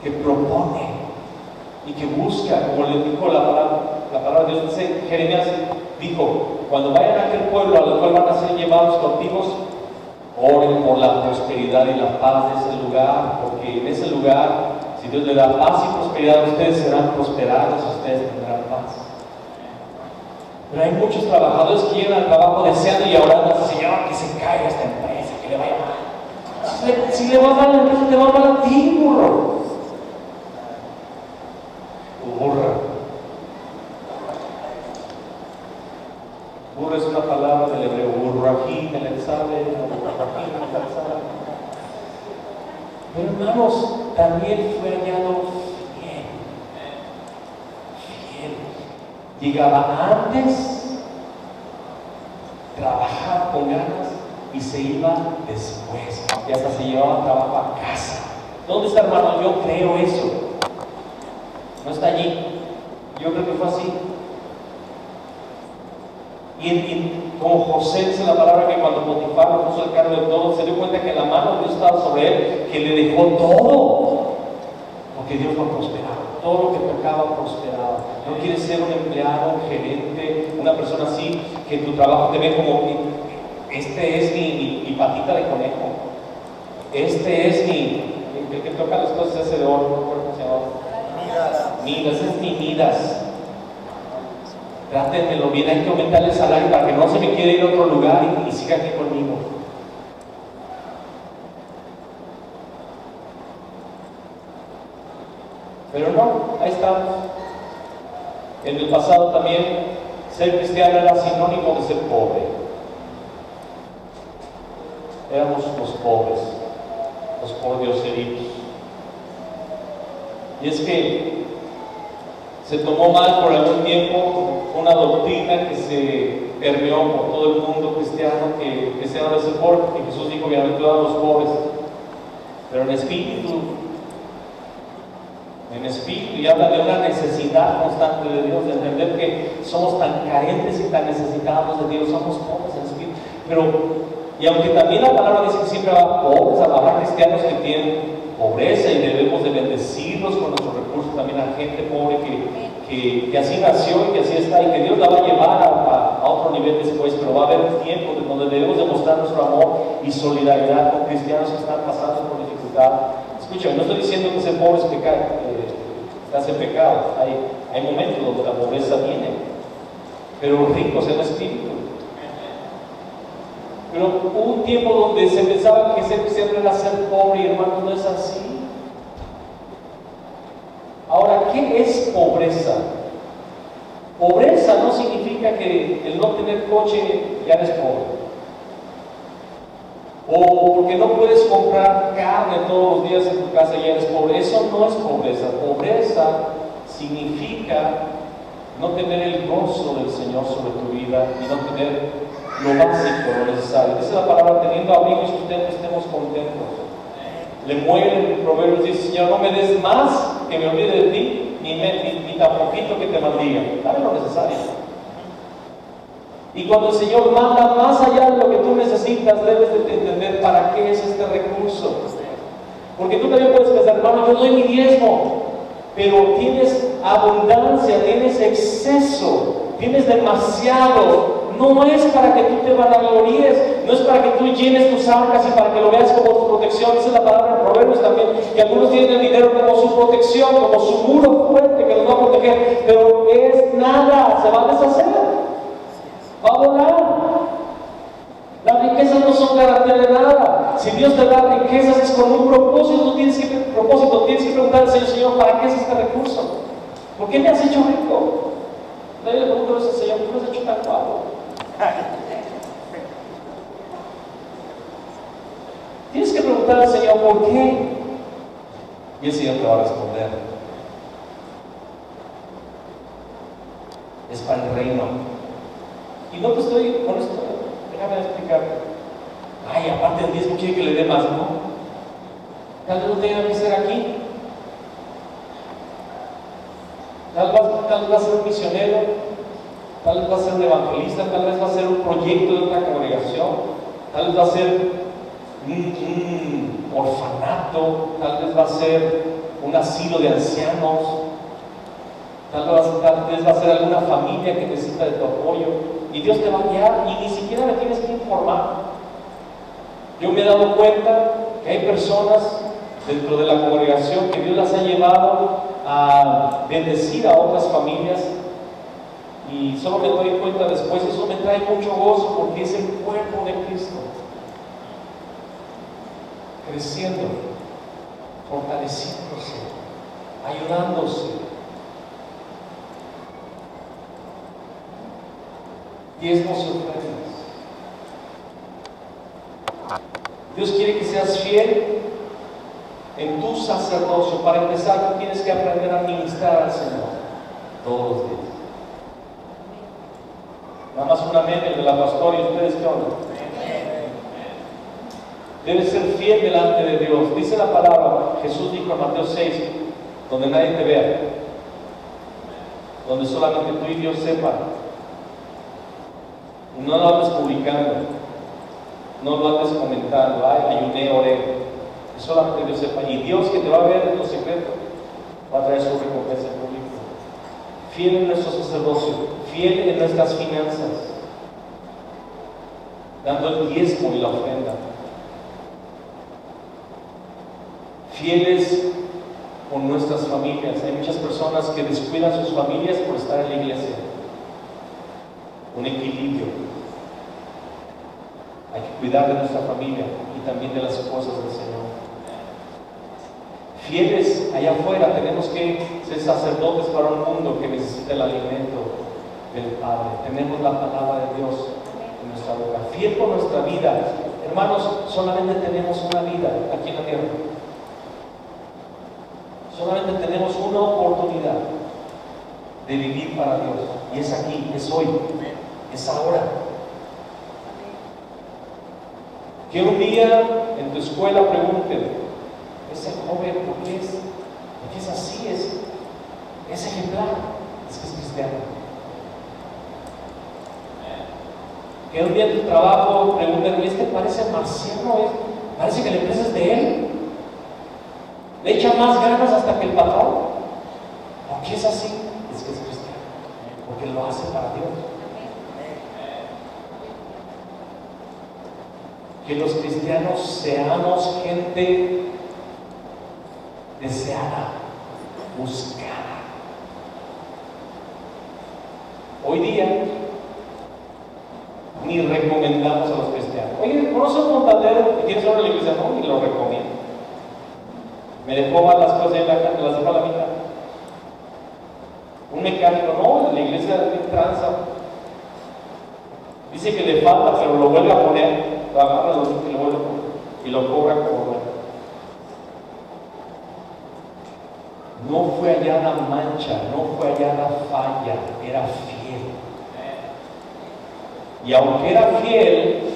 que propone y que busca, como le dijo la palabra de Dios. Dice, Jeremías dijo, cuando vayan a aquel pueblo al cual van a ser llevados cautivos, oren por la prosperidad y la paz de ese lugar, porque en ese lugar, si Dios le da paz y prosperidad, ustedes serán prosperados, ustedes tendrán paz. Pero hay muchos trabajadores que llegan al trabajo deseando y orando, Señor, que se caiga esta empresa, que le vaya mal. Si le va mal a la empresa, te va mal a ti, burro. Burra. Burra es una palabra del hebreo, burrajín, el examen, Pero hermanos, Daniel fue hallado fiel. Llegaba antes, trabajaba con ganas y se iba después. Y hasta se llevaba trabajo a casa. ¿Dónde está, hermano? Yo creo eso. No está allí. Yo creo que fue así. Y como José dice la palabra que cuando Potifar lo puso al cargo de todo, se dio cuenta que la mano de Dios estaba sobre él, que le dejó todo, porque Dios lo prosperaba. Todo lo que tocaba prosperaba. No quieres ser un empleado, un gerente, una persona así, que tu trabajo te ve como, este es mi patita de conejo, este es el que toca las cosas ese de oro, no recuerdo cómo se llama. Midas, ese es mi Midas. Trátenmelo bien, hay que aumentarle el salario para que no se me quiera ir a otro lugar y siga aquí conmigo. Pero no, ahí estamos. En el pasado también ser cristiano era sinónimo de ser pobre. Éramos los pobres, los pordioseritos. Y es que se tomó mal por algún tiempo una doctrina que se permeó por todo el mundo cristiano, que cristiano debe ser pobre, porque Jesús dijo bienaventurados a los pobres, pero en espíritu, y habla de una necesidad constante de Dios, de entender que somos tan carentes y tan necesitados de Dios, somos pobres en espíritu. Y aunque también la palabra dice que siempre habrá pobres, habrá cristianos que tienen pobreza y debemos de bendecirlos con nuestros recursos, también a gente pobre que así nació y que así está, y que Dios la va a llevar a otro nivel después, pero va a haber un tiempo donde debemos demostrar nuestro amor y solidaridad con cristianos que están pasando por dificultad. Escucha, no estoy diciendo que ser pobre es pecado, estás en pecado. Hay momentos donde la pobreza viene, pero ricos en espíritu. Pero hubo un tiempo donde se pensaba que ser cristiano era ser pobre, y hermanos, no es así. Ahora, ¿qué es pobreza? Pobreza no significa que el no tener coche ya eres pobre. O porque no puedes comprar carne todos los días en tu casa ya eres pobre. Eso no es pobreza. Pobreza significa no tener el gozo del Señor sobre tu vida y no tener lo básico, lo necesario. Esa es la palabra, teniendo abrigo y sustento, estemos contentos. Lemuel en Proverbios dice: Señor, no me des más que me olvide de ti, ni tan poquito que te maldiga. Dame lo necesario. Y cuando el Señor manda más allá de lo que tú necesitas, debes de entender para qué es este recurso. Porque tú también puedes pensar: hermano, yo doy mi diezmo, pero tienes abundancia, tienes exceso, tienes demasiado. No es para que tú te vanaglories, no es para que tú llenes tus arcas y para que lo veas como tu protección. Esa es la palabra en Proverbios también, que algunos tienen el dinero como su protección, como su muro fuerte que los va a proteger, pero es nada, se va a deshacer, va a volar. Las riquezas no son garantía de nada. Si Dios te da riquezas es con un propósito. Tú tienes que preguntar al Señor: Señor, ¿para qué es este recurso? ¿Por qué me has hecho rico? Nadie le pregunta a ese Señor: ¿por qué me has hecho tan guapo? Tienes que preguntar al Señor ¿por qué? Y el Señor te va a responder: es para el reino. Y no te estoy con esto, déjame explicar. Ay, aparte del diezmo quiere que le dé más, ¿no? Tal vez no tenga que ser aquí. Tal vez va a ser un misionero, tal vez va a ser un evangelista, tal vez va a ser un proyecto de otra congregación, tal vez va a ser un orfanato, tal vez va a ser un asilo de ancianos, tal vez va a ser alguna familia que necesita de tu apoyo. Y Dios te va a guiar y ni siquiera me tienes que informar. Yo me he dado cuenta que hay personas dentro de la congregación que Dios las ha llevado a bendecir a otras familias, y solo me doy cuenta después. Eso me trae mucho gozo porque es el cuerpo de Cristo creciendo, fortaleciéndose, ayudándose. Diezmos y ofrendas. Dios quiere que seas fiel en tu sacerdocio. Para empezar, tú tienes que aprender a ministrar al Señor todos los días. Nada más un amén el de la pastora. ¿Y ustedes qué onda? Debes ser fiel delante de Dios. Dice la palabra, Jesús dijo en Mateo 6, donde nadie te vea, donde solamente tú y Dios sepan. No lo andes publicando, no lo andes comentando: ay, ayuné, oré. Que solamente Dios sepa. Y Dios, que te va a ver en lo secreto, va a traer su recompensa en público. Fiel en nuestro sacerdocio, fiel en nuestras finanzas, dando el diezmo y la ofrenda. Fieles con nuestras familias. Hay muchas personas que descuidan sus familias por estar en la iglesia. Un equilibrio. Hay que cuidar de nuestra familia y también de las cosas del Señor. Fieles allá afuera. Tenemos que ser sacerdotes para un mundo que necesita el alimento del Padre. Tenemos la palabra de Dios en nuestra boca. Fiel con nuestra vida. Hermanos, solamente tenemos una vida aquí en la tierra. Solamente tenemos una oportunidad de vivir para Dios. Y es aquí, es hoy, es ahora. Que un día en tu escuela pregunten: ese joven, ¿por qué es así? Es ejemplar. Es que es cristiano. Que un día en tu trabajo pregunten: ¿este parece marciano? Parece que la empresa es de él. Le echa más ganas hasta que el patrón. ¿Por qué es así? Es que es cristiano. Porque lo hace para Dios. Que los cristianos seamos gente deseada, buscada. Hoy día ni recomendamos a los cristianos. oye, ¿conoce un fontanero que tiene sobre la iglesia? No, y lo recomiendo. Me dejó mal las cosas y las dejó a la mitad. Un mecánico, no, en la iglesia tranza. Dice que le falta, pero lo vuelve a poner, lo agarra, lo vuelve a poner y lo cobra como bueno. No fue hallada mancha, no fue hallada falla, era fiel. Y aunque era fiel,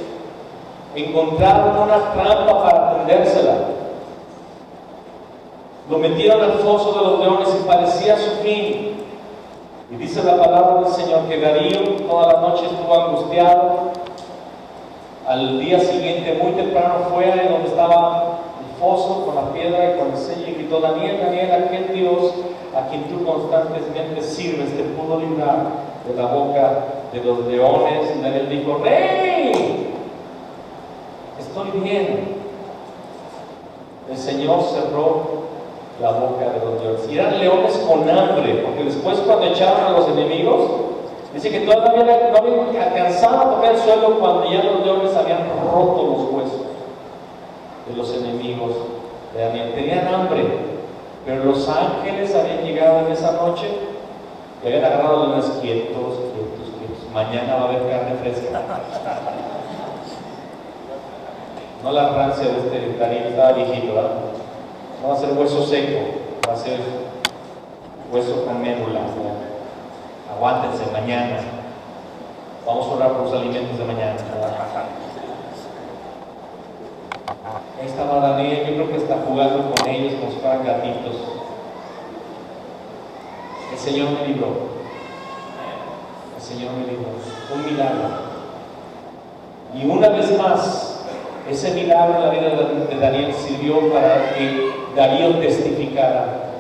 encontraron una trampa para tendérsela. Lo metieron al foso de los leones y parecía su fin. Y dice la palabra del Señor que Darío toda la noche estuvo angustiado. Al día siguiente, muy temprano, fue a donde estaba el foso con la piedra y con el sello y gritó: Daniel, Daniel, aquel Dios a quien tú constantemente sirves te pudo librar de la boca de los leones. Y Daniel dijo: ¡Rey! Estoy bien. El Señor cerró la boca de los leones. Y eran leones con hambre, porque después, cuando echaron a los enemigos, dice que todavía no habían alcanzado a tocar el suelo cuando ya los leones habían roto los huesos de los enemigos de Daniel. Tenían hambre, pero los ángeles habían llegado en esa noche y habían agarrado a los leones quietos. Mañana va a haber carne fresca. No la rancia de este Daniel, estaba viejito, ¿verdad? No va a ser hueso seco, va a ser hueso con médula. Aguántense, mañana. Vamos a orar por los alimentos de mañana. Ahí estaba Daniel, yo creo que está jugando con ellos como si fueran gatitos. El Señor me libró. El Señor me libró. Un milagro. Y una vez más, ese milagro en la vida de Daniel sirvió para que Darío testificara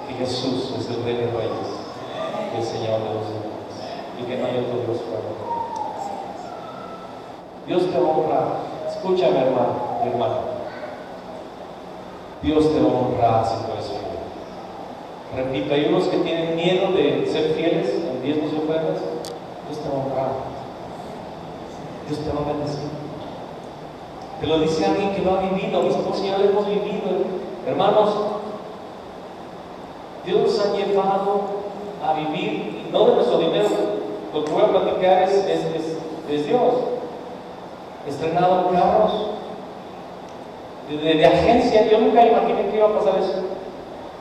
que Jesús es el Rey de Reyes, el Señor de los Señores, y que no hay otro Dios fuera. Dios te va a honrar. Escúchame, hermano. Dios te va a honrar si tú eres fiel. Repito, hay unos que tienen miedo de ser fieles en diezmos y ofrendas. Dios te va a honrar. Dios te va a bendecir. Te lo dice alguien que lo ha vivido. Mi esposa y yo lo hemos vivido. Hermanos, Dios nos ha llevado a vivir, y no de nuestro dinero. Lo que voy a platicar es Dios. Estrenado carros de agencia. Yo nunca imaginé que iba a pasar eso.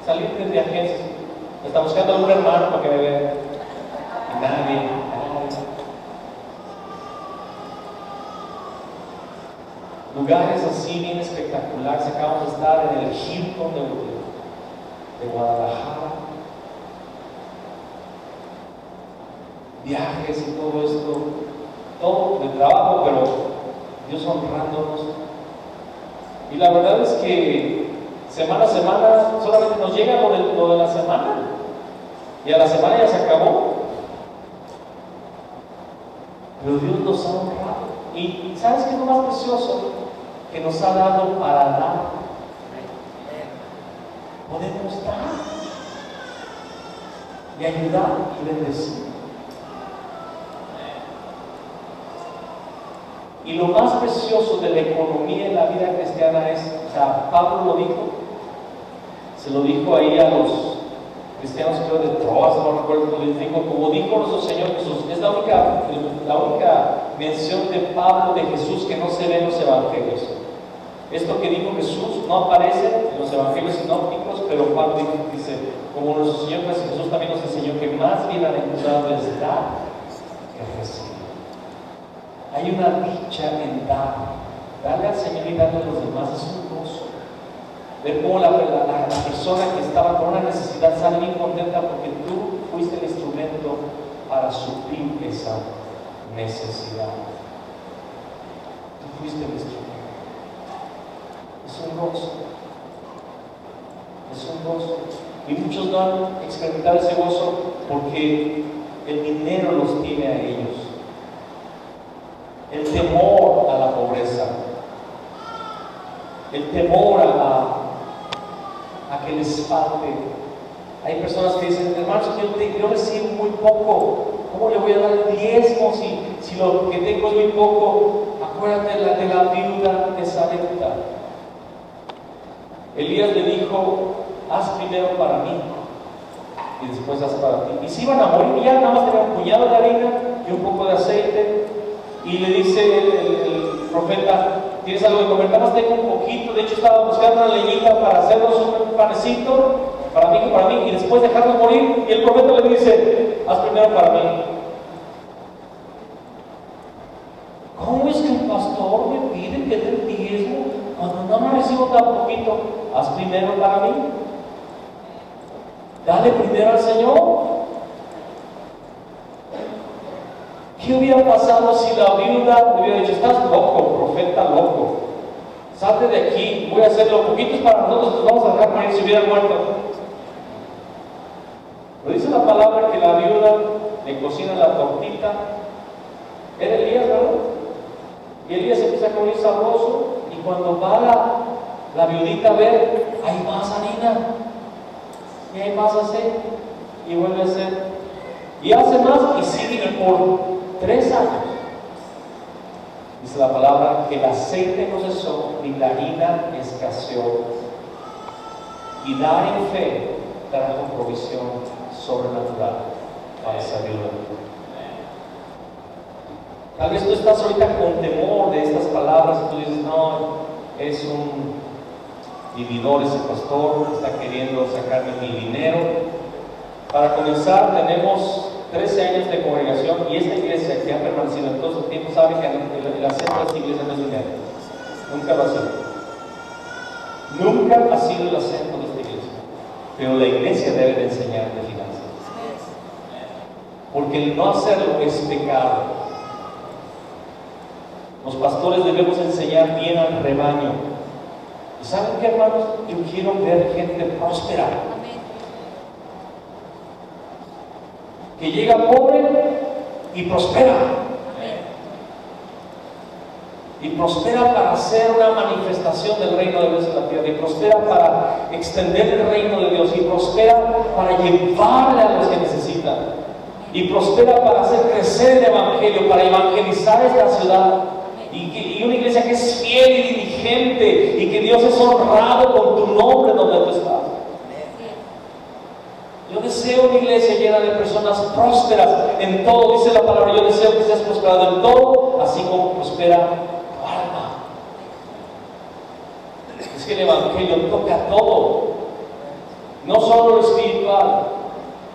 Salir desde agencias. Está buscando a un hermano para que me vea. Y nadie. Lugares así bien espectaculares. Acabamos de estar en el Hilton de Guadalajara. Viajes y todo esto. Todo de trabajo, pero Dios honrándonos. Y la verdad es que semana a semana solamente nos llega lo de la semana. Y a la semana ya se acabó. Pero Dios nos ha honrado. Y ¿sabes qué es lo más precioso? Que nos ha dado para dar. Podemos dar y ayudar y bendecir. Y lo más precioso de la economía en la vida cristiana es, o sea, Pablo lo dijo, se lo dijo ahí a los cristianos, creo de Troas, no recuerdo, les dijo, como dijo nuestro Señor Jesús. Es la única mención de Pablo de Jesús que no se ve en los evangelios. Esto que dijo Jesús no aparece en los evangelios sinópticos, pero Pablo dice, como nuestro Señor Jesús también nos enseñó que más bienaventurado es dar que recibir. Hay una dicha en dar. Darle al Señor y darle a los demás es un gozo. Ver cómo la persona que estaba con una necesidad sale bien contenta porque tú fuiste el instrumento para suplir esa necesidad. Tú fuiste el instrumento. Es un gozo. Es un gozo. Y muchos no han experimentado ese gozo porque el dinero los tiene a ellos. El temor a la pobreza. El temor a que les falte. Hay personas que dicen, hermanos, yo recibo muy poco. ¿Cómo le voy a dar el diezmo si lo que tengo es muy poco? Acuérdate de la viuda de Sarepta. Elías le dijo, haz primero para mí y después haz para ti. Y se iban a morir, ya nada más tenía un puñado de harina y un poco de aceite. Y le dice el profeta, ¿tienes algo de comer? Nada más tengo un poquito. De hecho estaba buscando una leñita para hacernos un panecito para mí y después dejarnos morir. Y el profeta le dice, haz primero para mí. ¿Cómo es que el pastor me pide que dé el diezmo cuando no me recibo tan poquito? Haz primero para mí. Dale primero al Señor. ¿Qué hubiera pasado si la viuda le hubiera dicho, estás loco, profeta loco? Salte de aquí, voy a hacer lo poquito para nosotros, nos vamos a dejar morir si hubiera muerto. Pero dice la palabra que la viuda le cocina la tortita. Era Elías, ¿verdad? Y Elías empieza a comer sabroso, y cuando va la viudita a ver, hay más harina, y hay más aceite, y vuelve a hacer, y hace más, y sigue por 3 años. Dice la palabra que el aceite no cesó, ni la harina escaseó, y dar en fe trajo provisión sobrenatural para esa viuda. Tal vez tú estás ahorita con temor de estas palabras y tú dices, no, es un vividor ese pastor, está queriendo sacarme mi dinero. Para comenzar, tenemos 13 años de congregación y esta iglesia que ha permanecido en todo el tiempo sabe que el acento de esta iglesia no es dinero. Nunca lo ha sido. Nunca ha sido el acento de esta iglesia. Pero la iglesia debe de enseñar de finanzas. Porque el no hacerlo es pecado. Los pastores debemos enseñar bien al rebaño. ¿Y saben qué, hermanos? Yo quiero ver gente próspera. Que llega pobre y prospera. Y prospera para hacer una manifestación del reino de Dios en la tierra. Y prospera para extender el reino de Dios. Y prospera para llevarle a los que necesitan. Y prospera para hacer crecer el evangelio, para evangelizar esta ciudad. Y una iglesia que es fiel y diligente y que Dios es honrado con tu nombre donde tú estás. Yo deseo una iglesia llena de personas prósperas en todo, dice la palabra. Yo deseo que seas prosperado en todo, así como prospera tu alma. Es que el evangelio toca todo, no solo lo espiritual,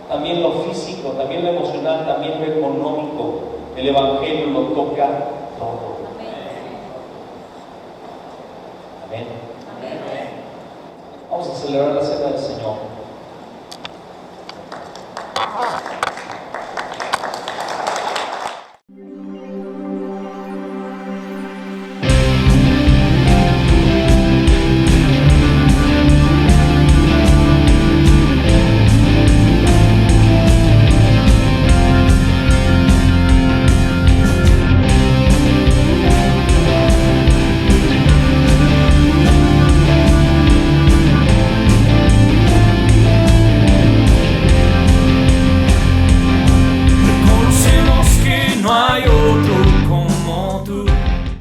también lo físico, también lo emocional, también lo económico. El evangelio lo toca todo. Amén. Vamos a celebrar la cena del Señor.